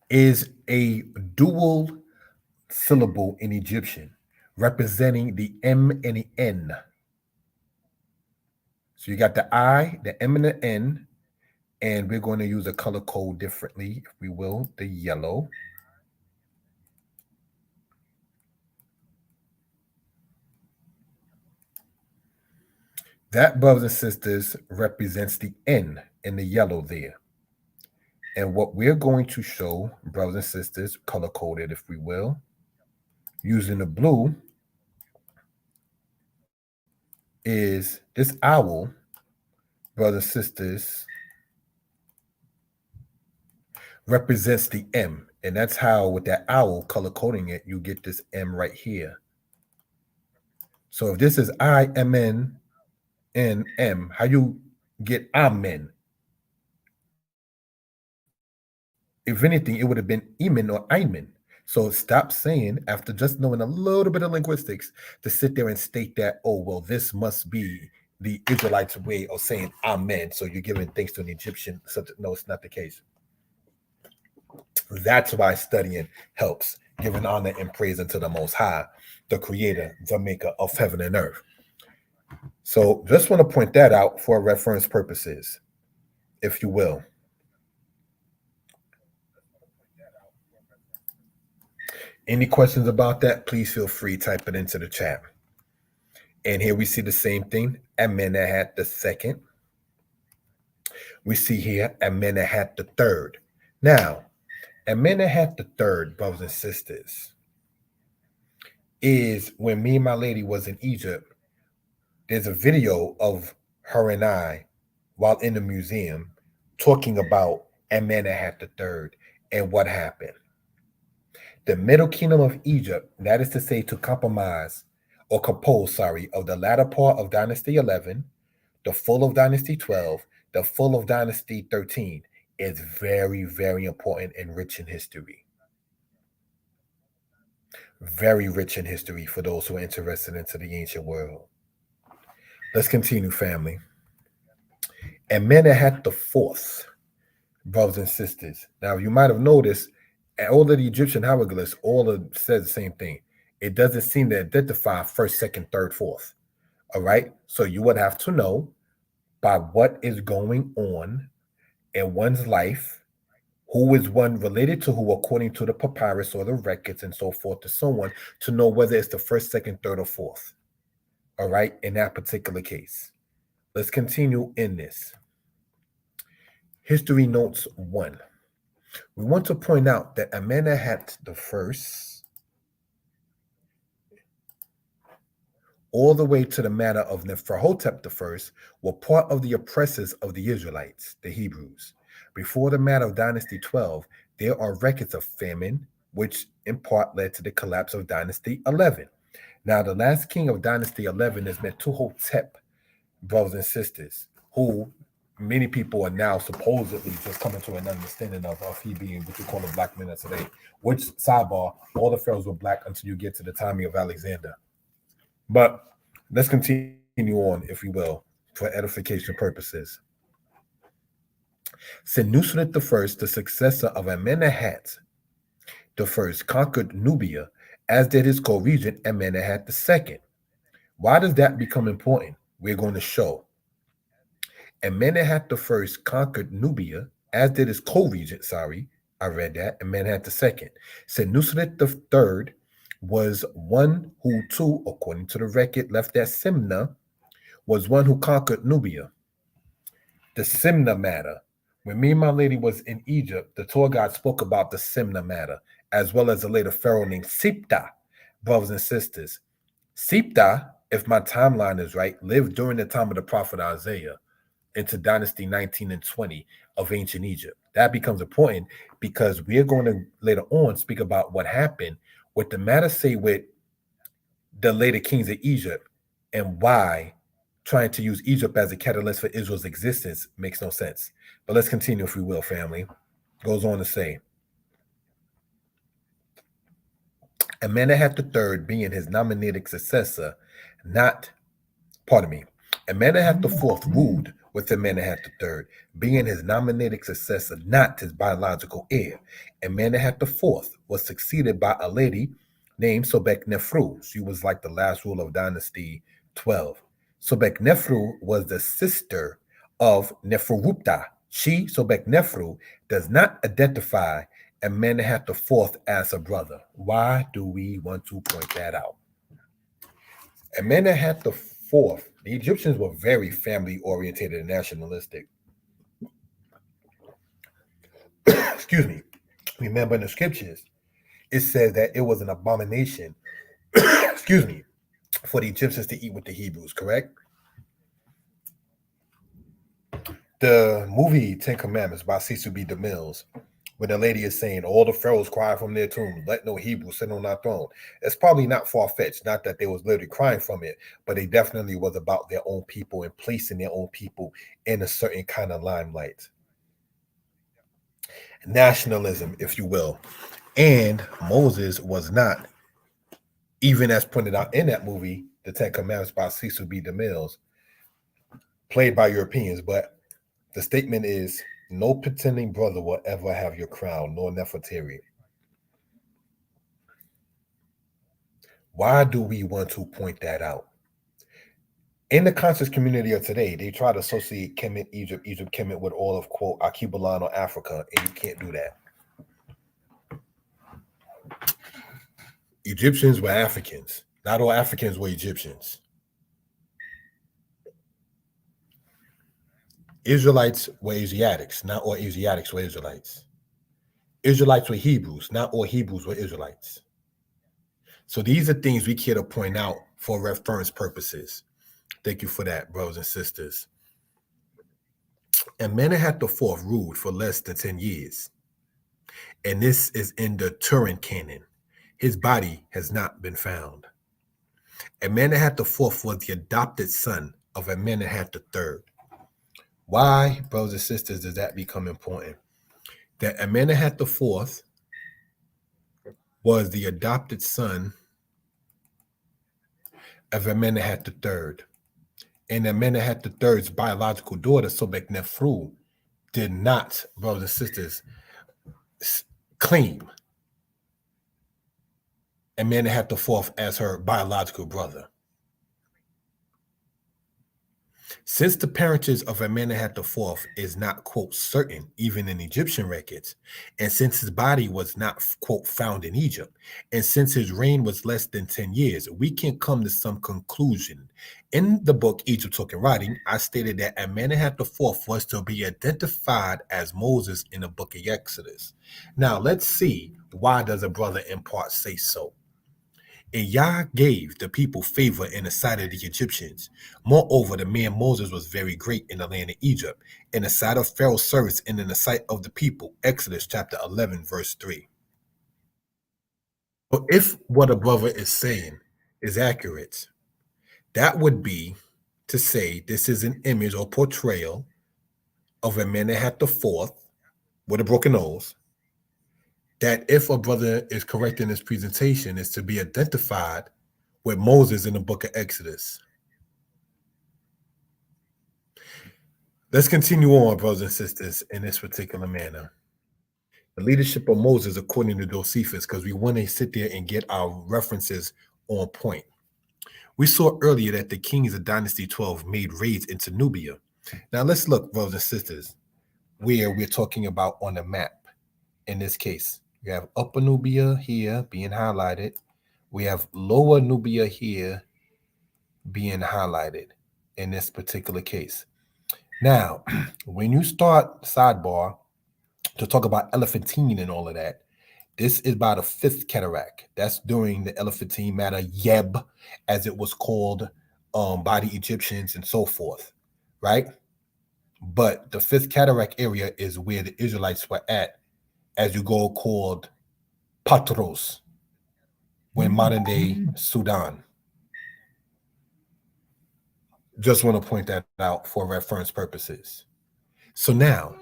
is a dual syllable in Egyptian, representing the M and the N. So you got the I, the M, and the N, and we're going to use a color code differently, if we will, the yellow. That, brothers and sisters, represents the N in the yellow there. And what we're going to show, brothers and sisters, color coded, if we will, using the blue, is this owl, brothers and sisters, represents the M. And that's how, with that owl color coding it, you get this M right here. So if this is I, M, N, N, M, how you get Amen? If anything, it would have been Imen or Imen. So stop saying, after just knowing a little bit of linguistics, to sit there and state that, oh, well, this must be the Israelites' way of saying amen. So you're giving thanks to an Egyptian. No, it's not the case. That's why studying helps, giving honor and praise unto the Most High, the Creator, the Maker of heaven and earth. So just want to point that out for reference purposes, if you will. Any questions about that, please feel free, type it into the chat. And here we see the same thing, Amenehat the second. We see here Amenehat the third. Now, Amenehat the third, brothers and sisters, is when me and my lady was in Egypt. There's a video of her and I while in the museum talking about Amenehat the third and what happened. The Middle Kingdom of Egypt, that is to say, to compose, of the latter part of Dynasty 11, the full of Dynasty 12, the full of Dynasty 13, is very, very important and rich in history. Very rich in history for those who are interested into the ancient world. Let's continue, family. Amenehat the fourth, brothers and sisters. Now, you might have noticed all of the Egyptian hieroglyphs, says the same thing. It doesn't seem to identify first, second, third, fourth. All right. So you would have to know by what is going on in one's life, who is one related to who, according to the papyrus or the records and so forth and so on, to know whether it's the first, second, third, or fourth. All right. In that particular case. Let's continue in this. History Notes 1. We want to point out that Amenehat the first, all the way to the matter of Neferhotep the first, were part of the oppressors of the Israelites, the Hebrews. Before the matter of Dynasty 12, there are records of famine, which in part led to the collapse of Dynasty 11. Now, the last king of Dynasty 11 is Neferhotep, brothers and sisters, who many people are now supposedly just coming to an understanding of he being what you call a black man today. Which, sidebar, all the pharaohs were black until you get to the timing of Alexander. But let's continue on, if we will, for edification purposes. Senusret I, the successor of Amenehat I, conquered Nubia, as did his co-regent Amenehat II. Why does that become important? We're going to show. Amenehat I conquered Nubia, as did his co-regent, I read that, Amenehat II. Senusret III was one who, too, according to the record left at Simna, was one who conquered Nubia. The Simna matter. When me and my lady was in Egypt, the tour guide spoke about the Simna matter, as well as a later pharaoh named Sipta, brothers and sisters. Sipta, if my timeline is right, lived during the time of the prophet Isaiah into Dynasty 19 and 20 of ancient Egypt. That becomes important because we're going to later on speak about what happened with the matter, say, with the later kings of Egypt and why trying to use Egypt as a catalyst for Israel's existence makes no sense. But let's continue, if we will, family. Goes on to say, Amenehat III being his nominated successor, Amenehat IV ruled with Amenehat III, being his nominated successor, not his biological heir. Amenehat IV was succeeded by a lady named Sobek-Nefru. She was like the last ruler of Dynasty 12. Sobek-Nefru was the sister of Neferupta. She, Sobek-Nefru, does not identify Amenehat IV as a brother. Why do we want to point that out? Amenehat IV, the Egyptians were very family-oriented and nationalistic. Excuse me. Remember in the scriptures, it says that it was an abomination, excuse me, for the Egyptians to eat with the Hebrews, correct? The movie 10 Commandments by Cecil B. DeMille, when the lady is saying, all the pharaohs cry from their tombs, let no Hebrew sit on our throne. It's probably not far-fetched, not that they was literally crying from it, but it definitely was about their own people and placing their own people in a certain kind of limelight. Nationalism, if you will. And Moses was not, even as pointed out in that movie, The Ten Commandments by Cecil B. DeMille's, played by Europeans. But the statement is, no pretending brother will ever have your crown, nor Nefertari. Why do we want to point that out? In the conscious community of today, they try to associate Kemet, Egypt, Kemet with all of, quote, Archaeological or Africa, and you can't do that. Egyptians were Africans. Not all Africans were Egyptians. Israelites were Asiatics. Not all Asiatics were Israelites. Israelites were Hebrews. Not all Hebrews were Israelites. So these are things we care to point out for reference purposes. Thank you for that, brothers and sisters. And Amenemhat IV ruled for less than 10 years. And this is in the Turin canon. His body has not been found. Amenemhat IV was the adopted son of Amenemhat III. Why, brothers and sisters, does that become important? That Amenemhat IV was the adopted son of Amenemhat III. And Amenemhat III's biological daughter, Sobeknefru, did not, brothers and sisters, claim Amenemhat IV as her biological brother. Since the parentage of Amenemhat IV is not, quote, certain, even in Egyptian records, and since his body was not, quote, found in Egypt, and since his reign was less than 10 years, we can come to some conclusion. In the book Egypt Talking Writing, I stated that Amenemhat IV was to be identified as Moses in the book of Exodus. Now, let's see, why does a brother in part say so? And Yah gave the people favor in the sight of the Egyptians. Moreover, the man Moses was very great in the land of Egypt, in the sight of Pharaoh's servants, and in the sight of the people. Exodus chapter 11, verse 3. So if what a brother is saying is accurate, that would be to say this is an image or portrayal of Amenemhat IV with a broken nose, that if a brother is correct in his presentation, is to be identified with Moses in the book of Exodus. Let's continue on, brothers and sisters, in this particular manner. The leadership of Moses, according to Josephus, because we want to sit there and get our references on point. We saw earlier that the kings of Dynasty 12 made raids into Nubia. Now let's look, brothers and sisters, where we're talking about on the map. In this case, we have Upper Nubia here being highlighted. We have Lower Nubia here being highlighted in this particular case. Now, when you start sidebar to talk about Elephantine and all of that, this is by the fifth cataract. That's during the Elephantine matter, Yeb, as it was called by the Egyptians and so forth, right? But the fifth cataract area is where the Israelites were at, as you go called Patros, when modern day Sudan. Just want to point that out for reference purposes. So now,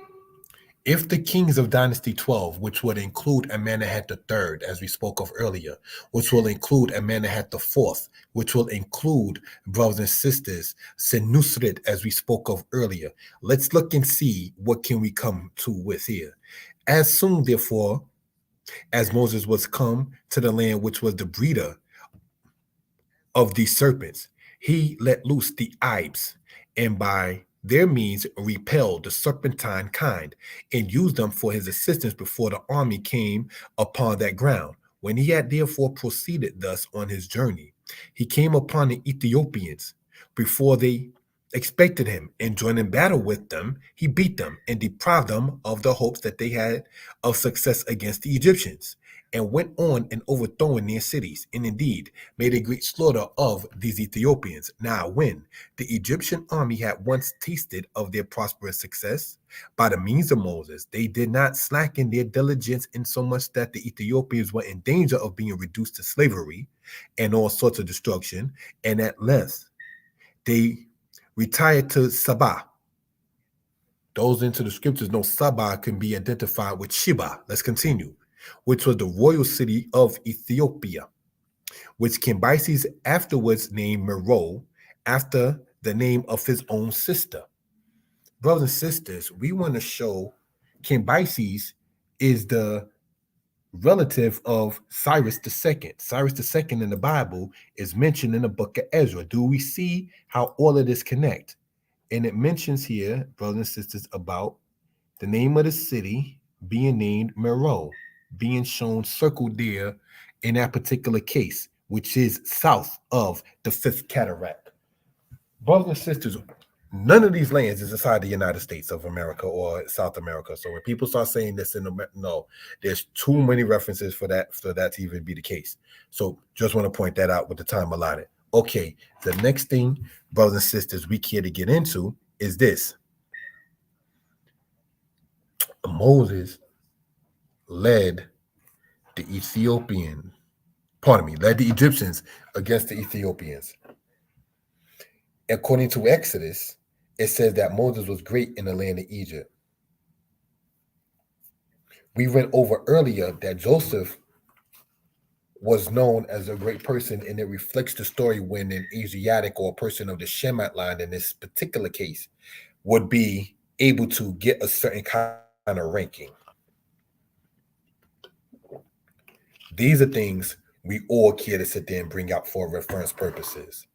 if the kings of Dynasty 12, which would include Amenemhat III, as we spoke of earlier, which will include Amenemhat IV, which will include, brothers and sisters, Senusret, as we spoke of earlier, let's look and see what can we come to with here. As soon, therefore, as Moses was come to the land which was the breeder of these serpents, he let loose the Ibes, and by their means repelled the serpentine kind, and used them for his assistance before the army came upon that ground. When he had therefore proceeded thus on his journey, he came upon the Ethiopians before they expected him, and joining battle with them, he beat them and deprived them of the hopes that they had of success against the Egyptians, and went on and overthrowing their cities, and indeed made a great slaughter of these Ethiopians. Now, when the Egyptian army had once tasted of their prosperous success by the means of Moses, they did not slacken their diligence, in so much that the Ethiopians were in danger of being reduced to slavery and all sorts of destruction, and at length they retired to Sabah. Those into the scriptures know Sabah can be identified with Sheba. Let's continue. which was the royal city of Ethiopia, which Cambyses afterwards named Meroe after the name of his own sister. Brothers and sisters, we want to show Cambyses is the relative of Cyrus II. Cyrus II in the Bible is mentioned in the book of Ezra. Do we see how all of this connect? And it mentions here, brothers and sisters, about the name of the city being named Meroe, being shown circled there in that particular case, which is south of the Fifth Cataract. Brothers and sisters, none of these lands is inside the United States of America or South America. So when people start saying this no, there's too many references for that to even be the case. So just want to point that out with the time allotted. Okay, the next thing, brothers and sisters, we care to get into is this. Moses led the Egyptians against the Ethiopians. According to Exodus, it says that Moses was great in the land of Egypt. We went over earlier that Joseph was known as a great person, and it reflects the story when an Asiatic or a person of the Shemite line in this particular case would be able to get a certain kind of ranking. These are things we all care to sit there and bring out for reference purposes.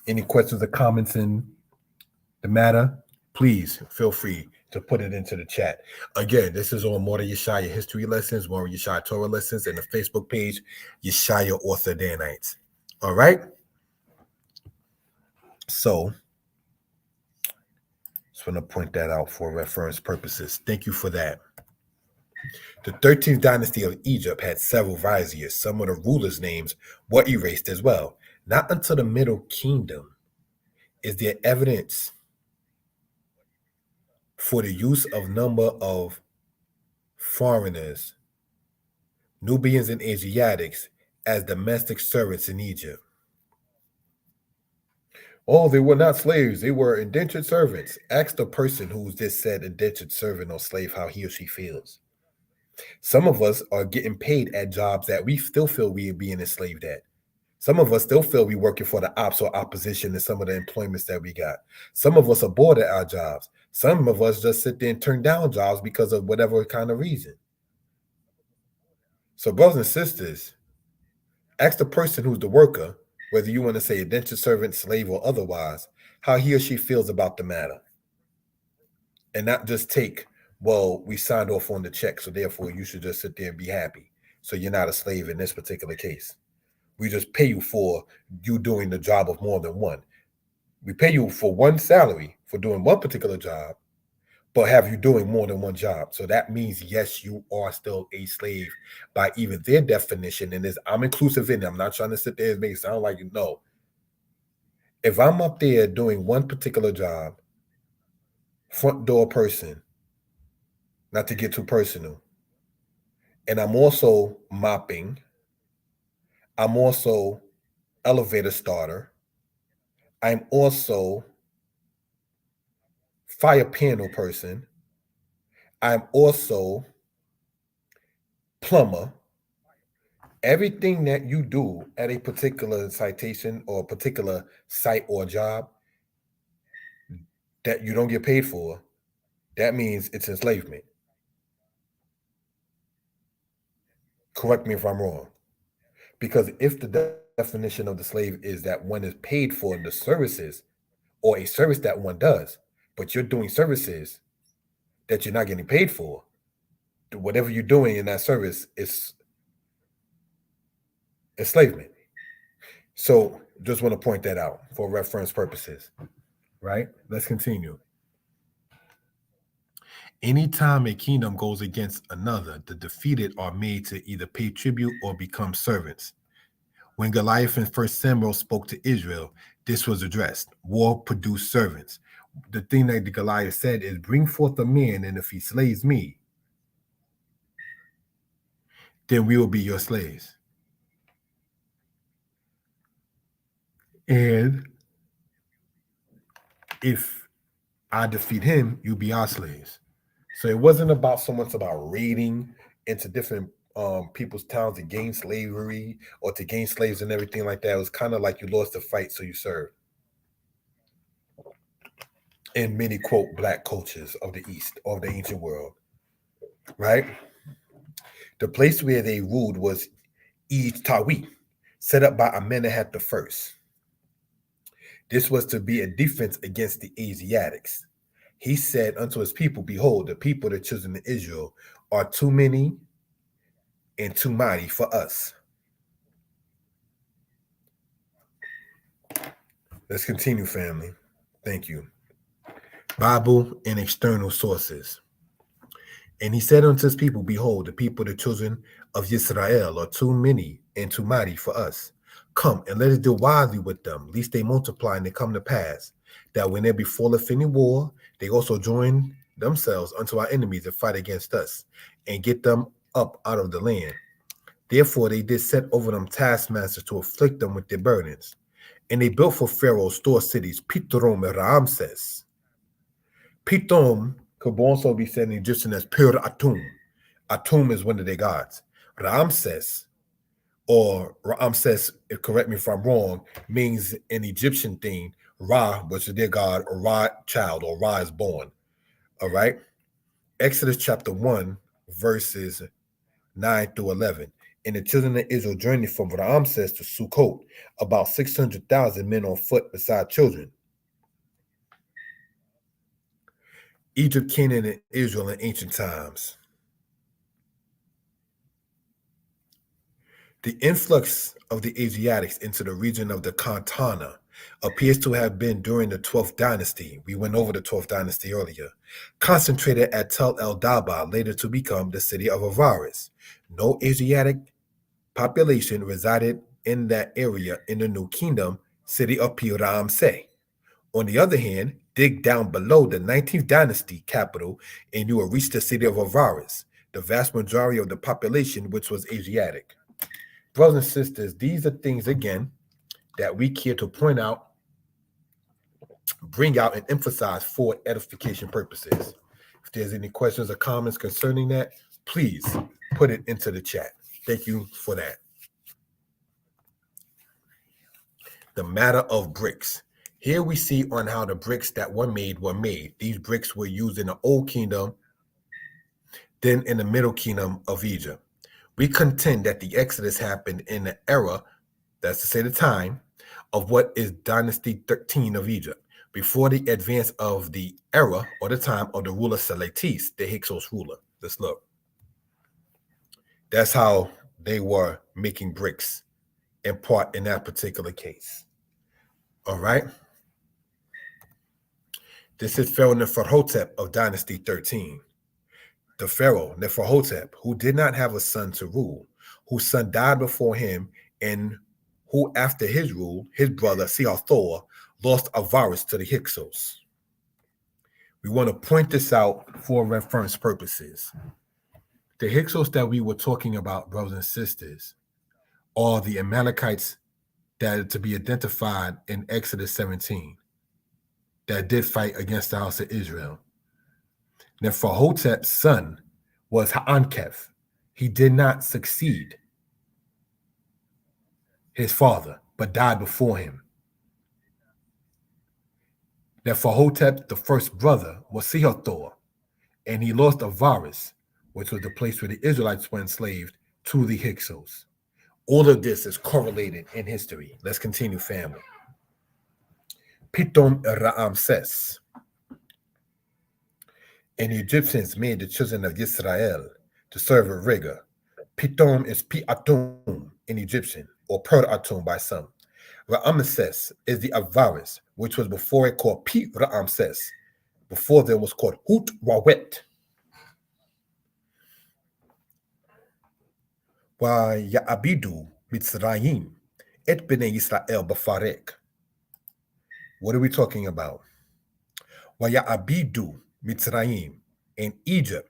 Any questions or comments in the matter? Please feel free to put it into the chat. Again, this is on Mordecai Yeshaya History Lessons, Mordecai Yeshaya Torah Lessons, and the Facebook page, Yeshaya Author Danites. All right? So, just want to point that out for reference purposes. Thank you for that. The 13th dynasty of Egypt had several viziers. Some of the rulers' names were erased as well. Not until the Middle Kingdom is there evidence for the use of number of foreigners, Nubians and Asiatics, as domestic servants in Egypt. Oh, they were not slaves. They were indentured servants. Ask the person who's just said indentured servant or slave how he or she feels. Some of us are getting paid at jobs that we still feel we are being enslaved at. Some of us still feel we're working for the ops or opposition in some of the employments that we got. Some of us are bored at our jobs. Some of us just sit there and turn down jobs because of whatever kind of reason. So, brothers and sisters, ask the person who's the worker, whether you want to say indentured servant, slave, or otherwise, how he or she feels about the matter. And not just take, well, we signed off on the check, so therefore you should just sit there and be happy. So you're not a slave in this particular case. We just pay you for you doing the job of more than one. We pay you for one salary for doing one particular job, but have you doing more than one job. So that means, yes, you are still a slave by even their definition. And I'm inclusive in it. I'm not trying to sit there and make it sound like, no. If I'm up there doing one particular job, front door person, not to get too personal, and I'm also mopping, I'm also elevator starter, I'm also fire panel person, I'm also plumber. Everything that you do at a particular citation or a particular site or job that you don't get paid for, that means it's enslavement. Correct me if I'm wrong. Because if the definition of the slave is that one is paid for the services or a service that one does, but you're doing services that you're not getting paid for, whatever you're doing in that service is enslavement. So just want to point that out for reference purposes, right? Let's continue. Anytime a kingdom goes against another, the defeated are made to either pay tribute or become servants. When Goliath in 1 Samuel spoke to Israel, this was addressed. War produced servants. The thing that the Goliath said is, bring forth a man, and if he slays me, then we will be your slaves. And if I defeat him, you'll be our slaves. So it wasn't about so much about raiding into different people's towns to gain slavery or to gain slaves and everything like that. It was kind of like you lost the fight, so you served. In many quote black cultures of the East, of the ancient world, right? The place where they ruled was Tawi, set up by Amenemhat I. This was to be a defense against the Asiatics. He said unto his people, behold, the people, the children of Israel, are too many and too mighty for us. Let's continue, family. Thank you. Bible and external sources. And he said unto his people, behold, the people, the children of Israel, are too many and too mighty for us. Come, and let us deal wisely with them, lest they multiply and they come to pass, that when there befalleth any war, they also join themselves unto our enemies and fight against us, and get them up out of the land. Therefore they did set over them taskmasters to afflict them with their burdens. And they built for Pharaoh store cities, Pithom and Ramses. Pithom could also be said in Egyptian as Pir Atum. Atum is one of their gods. Ramses, or Ramses, correct me if I'm wrong, means an Egyptian thing. Ra, which is their god, or Ra child, or Ra is born. All right. Exodus chapter 1, verses 9 through 11. And the children of Israel journeyed from Ramses to Sukkot, about 600,000 men on foot beside children. Egypt, Canaan, and Israel in ancient times. The influx of the Asiatics into the region of the Kantana appears to have been during the 12th dynasty. We went over the 12th dynasty earlier. Concentrated at Tel El Daba, later to become the city of Avaris. No Asiatic population resided in that area in the New Kingdom, city of Piramse. On the other hand, dig down below the 19th dynasty capital and you will reach the city of Avaris, the vast majority of the population which was Asiatic. Brothers and sisters, these are things, again, that we care to point out, bring out, and emphasize for edification purposes. If there's any questions or comments concerning that, please put it into the chat. Thank you for that. The matter of bricks. Here we see on how the bricks that were made were made. These bricks were used in the Old Kingdom, then in the Middle Kingdom of Egypt. We contend that the Exodus happened in the era, that's to say the time, of what is Dynasty 13 of Egypt, before the advance of the era or the time of the ruler Seletis, the Hyksos ruler. Let's look. That's how they were making bricks, in part, in that particular case. All right. This is Pharaoh Neferhotep of Dynasty 13. The Pharaoh Neferhotep, who did not have a son to rule, whose son died before him, and who after his rule, his brother Sealthor lost Avaris to the Hyksos. We want to point this out for reference purposes. The Hyksos that we were talking about, brothers and sisters, are the Amalekites that are to be identified in Exodus 17 that did fight against the house of Israel. Neferhotep's son was Ha'ankef. He did not succeed his father, but died before him. Neferhotep, the first brother, was Sealthor, and he lost Avaris, which was the place where the Israelites were enslaved, to the Hyksos. All of this is correlated in history. Let's continue, family. Pithom Ramses. And the Egyptians made the children of Israel to serve with rigor. Pithom is Pi-Atum in Egyptian, or Per-Atum by some. Ramses is the Avaris, which was before it called Pi-Ramses. Before there was called Hut-Wawet. Wa Ya'abidu Mitzrayim et Bnei Yisrael Bafarek. What are we talking about? Wa Ya'abidu Mitzrayim. In Egypt,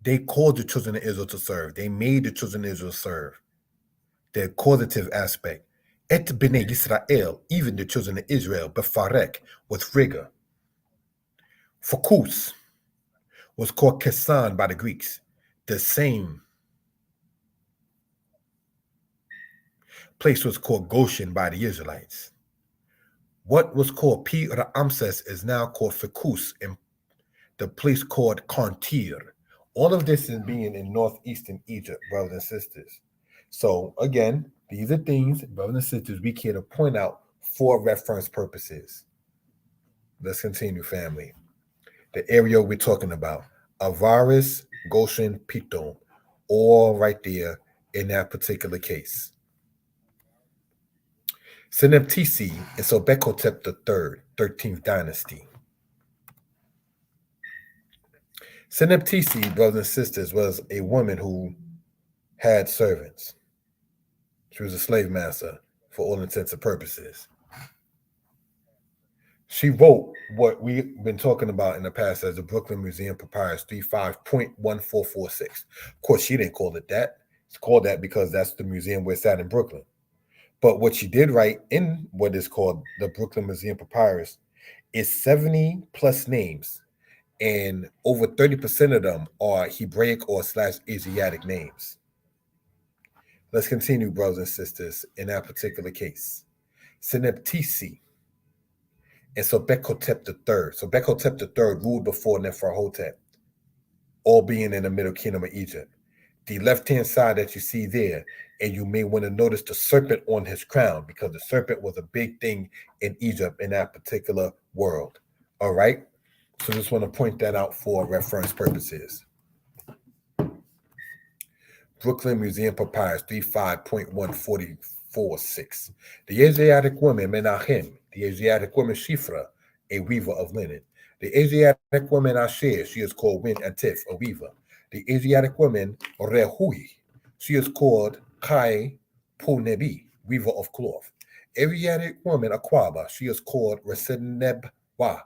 they called the children of Israel to serve. They made the children of Israel serve. The causative aspect. Et Bnei Yisrael, even the children of Israel, Bafarek, with rigor. Focus was called Kesan by the Greeks. The same place was called Goshen by the Israelites. What was called Pi Ramses is now called Fikus, and the place called Kontir. All of this is being in northeastern Egypt, brothers and sisters. So again, these are things, brothers and sisters, we care to point out for reference purposes. Let's continue, family. The area we're talking about, Avaris, Goshen, Pithom, all right there in that particular case. Seneptisi and Sobekotep III, 13th dynasty. Seneptisi, brothers and sisters, was a woman who had servants. She was a slave master for all intents and purposes. She wrote what we've been talking about in the past as the Brooklyn Museum Papyrus 35.1446. Of course, she didn't call it that. It's called that because that's the museum where it's at in Brooklyn. But what she did write in what is called the Brooklyn Museum Papyrus is 70 plus names, and over 30% of them are Hebraic or / Asiatic names. Let's continue, brothers and sisters, in that particular case. Seneptisi and Sobekotep III. Sobekotep III ruled before Neferhotep, all being in the Middle Kingdom of Egypt. The left-hand side that you see there, and you may want to notice the serpent on his crown, because the serpent was a big thing in Egypt in that particular world. All right? So just want to point that out for reference purposes. Brooklyn Museum Papyrus 35.1446. The Asiatic woman Menachem, the Asiatic woman Shifra, a weaver of linen. The Asiatic woman Asher, she is called Win Atif, a weaver. The Asiatic woman Rehui, she is called Kai Punebi, weaver of cloth. Asiatic woman Aquaba, she is called Resenebwa,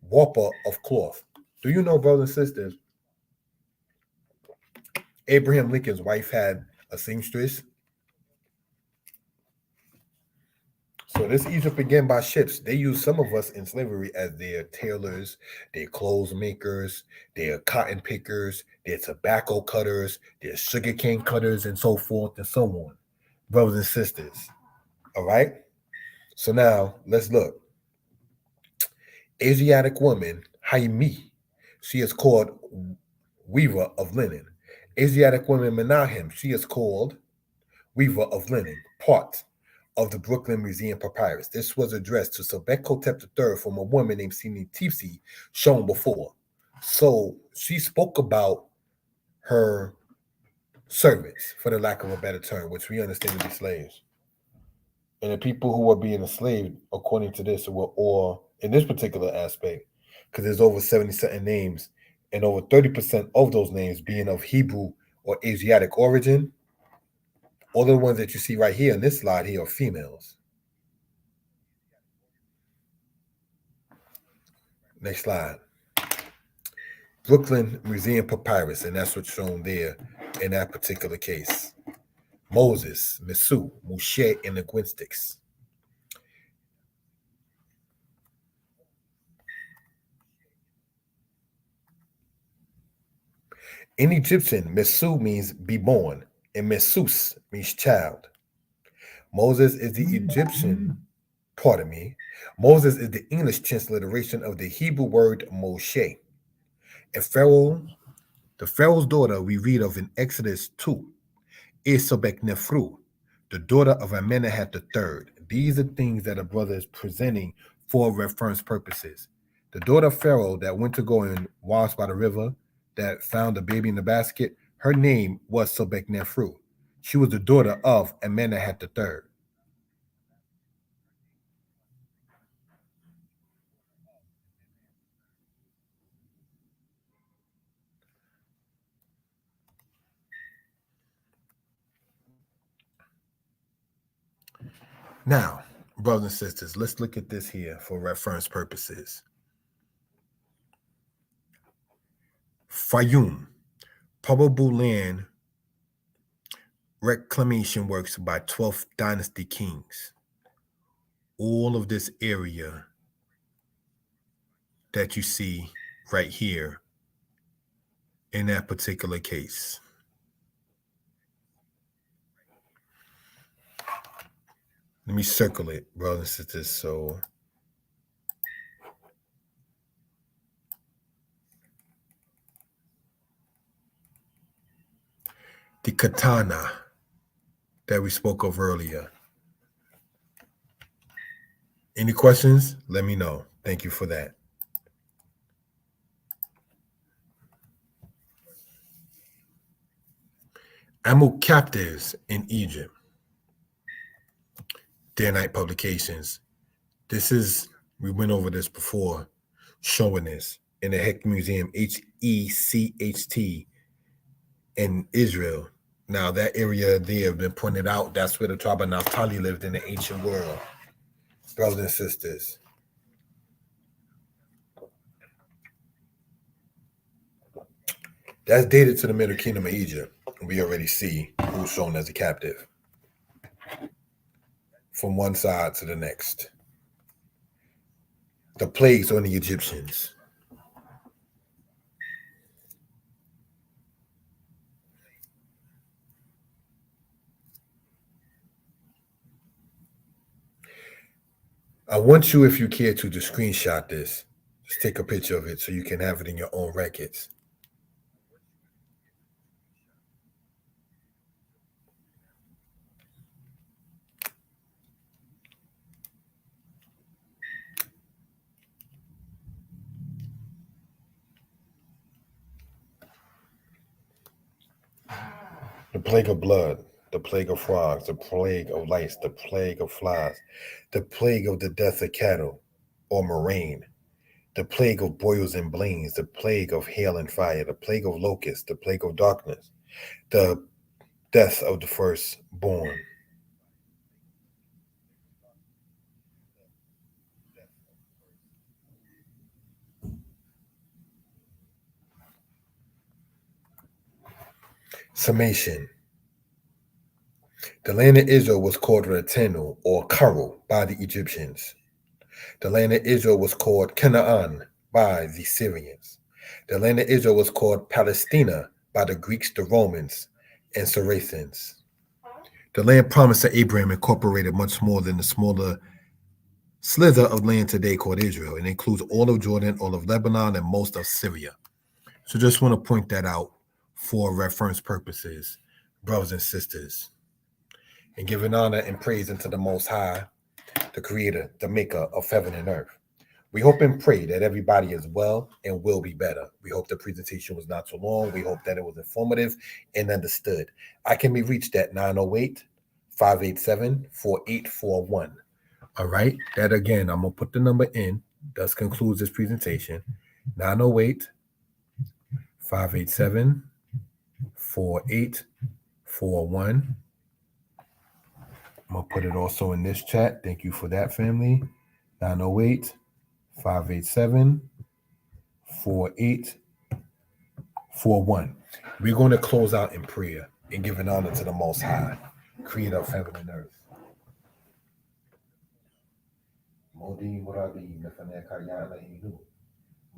warper of cloth. Do you know, brothers and sisters, Abraham Lincoln's wife had a seamstress? So this Egypt began by ships. They used some of us in slavery as their tailors, their clothes makers, their cotton pickers, their tobacco cutters, their sugarcane cutters, and so forth and so on. Brothers and sisters. All right? So now let's look. Asiatic woman, Haimi. She is called weaver of linen. Asiatic woman, Menahem. She is called weaver of linen, part of the Brooklyn Museum Papyrus. This was addressed to Sobekotep III from a woman named Seneptisi, shown before. So she spoke about her servants, for the lack of a better term, which we understand to be slaves. And the people who were being enslaved, according to this, were all, in this particular aspect, because there's over 70 certain names, and over 30% of those names being of Hebrew or Asiatic origin. All the ones that you see right here in this slide here are females. Next slide. Brooklyn Museum Papyrus, and that's what's shown there in that particular case. Moses, Mesu, Moshe, and linguistics. In Egyptian, Mesu means be born, and Mesus means child. Moses is the Egyptian, Moses is the English transliteration of the Hebrew word Moshe. And Pharaoh, the Pharaoh's daughter we read of in Exodus 2, is Sobeknefru, the daughter of Amenemhat III. These are things that a brother is presenting for reference purposes. The daughter of Pharaoh that went to go and wash by the river, that found the baby in the basket, her name was Sobeknefru. She was the daughter of Amenemhat III. Now, brothers and sisters, let's look at this here for reference purposes. Fayum, probable land reclamation works by 12th dynasty kings. All of this area that you see right here in that particular case. Let me circle it, brothers and sisters. So the katana that we spoke of earlier. Any questions? Let me know. Thank you for that. Amel captives in Egypt. Danitepublications. We went over this before, showing this in the Hecht Museum, HECHT, in Israel. Now, that area there have been pointed out. That's where the tribe of Naphtali lived in the ancient world. Brothers and sisters. That's dated to the Middle Kingdom of Egypt. We already see who's shown as a captive from one side to the next. The plagues on the Egyptians. I want you, if you care to screenshot this. Just take a picture of it so you can have it in your own records. The plague of blood, the plague of frogs, the plague of lice, the plague of flies, the plague of the death of cattle or murrain, the plague of boils and blains, the plague of hail and fire, the plague of locusts, the plague of darkness, the death of the firstborn. Summation. The land of Israel was called Retenu or Karo by the Egyptians. The land of Israel was called Canaan by the Syrians. The land of Israel was called Palestina by the Greeks, the Romans, and Saracens. The land promised to Abraham incorporated much more than the smaller slither of land today called Israel. It includes all of Jordan, all of Lebanon, and most of Syria. So just want to point that out for reference purposes, brothers and sisters. And giving honor and praise unto the Most High, the Creator, the Maker of heaven and earth. We hope and pray that everybody is well and will be better. We hope the presentation was not too long. We hope that it was informative and understood. I can be reached at 908-587-4841. All right. That again, I'm going to put the number in. Thus concludes this presentation. 908-587-4841. I'm going to put it also in this chat. Thank you for that, family. 908-587-4841. We're going to close out in prayer and give an honor to the Most High, Creator of heaven and earth.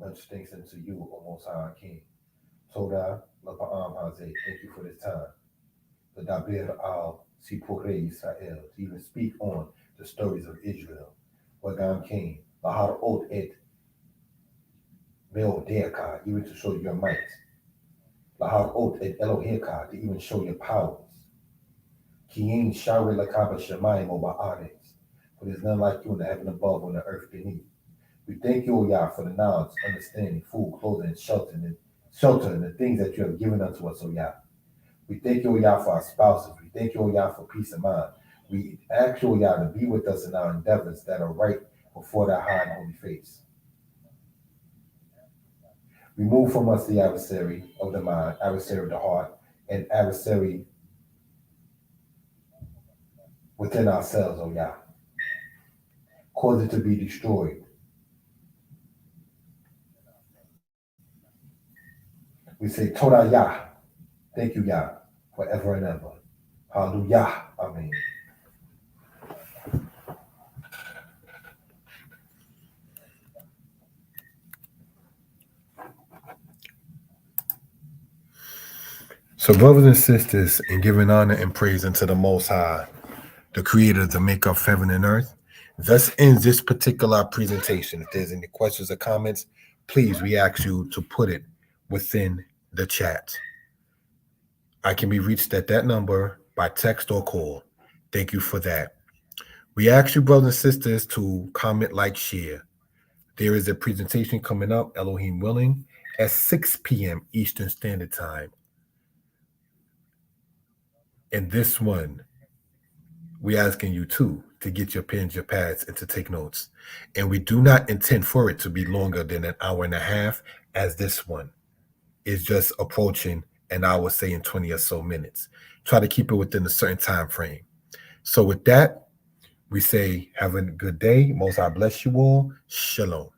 Much thanks unto you, O Most High King. Toda Lapa'am Haze, thank you for this time. The Dabir al Sipure Israel, to even speak on the stories of Israel. Wagam King, Lahar Ot et Meo Deaka, even to show your might. Lahar Ot et Eloheka, to even show your powers. Kiyin Shari Lakaba Shemaim Oba'ares, for there's none like you in the heaven above or in the earth beneath. We thank you, O Yah, for the knowledge, understanding, food, clothing, and shelter, and the things that you have given unto us, O Yah. We thank you, O Yah, for our spouses. We thank you, O Yah, for peace of mind. We ask you, O Yah, to be with us in our endeavors that are right before that high and holy face. Remove from us the adversary of the mind, adversary of the heart, and adversary within ourselves, O Yah. Cause it to be destroyed. We say, Toda Yah. Thank you, Yah, forever and ever. Hallelujah. Amen. So, brothers and sisters, in giving honor and praise unto the Most High, the creator, the maker of heaven and earth. Thus ends this particular presentation. If there's any questions or comments, please, we ask you to put it within the chat. I can be reached at that number by text or call. Thank you for that. We ask you, brothers and sisters, to comment, like, share. There is a presentation coming up, Elohim willing, at 6 p.m. Eastern Standard Time. And this one, we're asking you too to get your pens, your pads, and to take notes. And we do not intend for it to be longer than an hour and a half, as this one is just approaching an hour, say, in 20 or so minutes. Try to keep it within a certain time frame. So with that, we say have a good day. Most I bless you all. Shalom.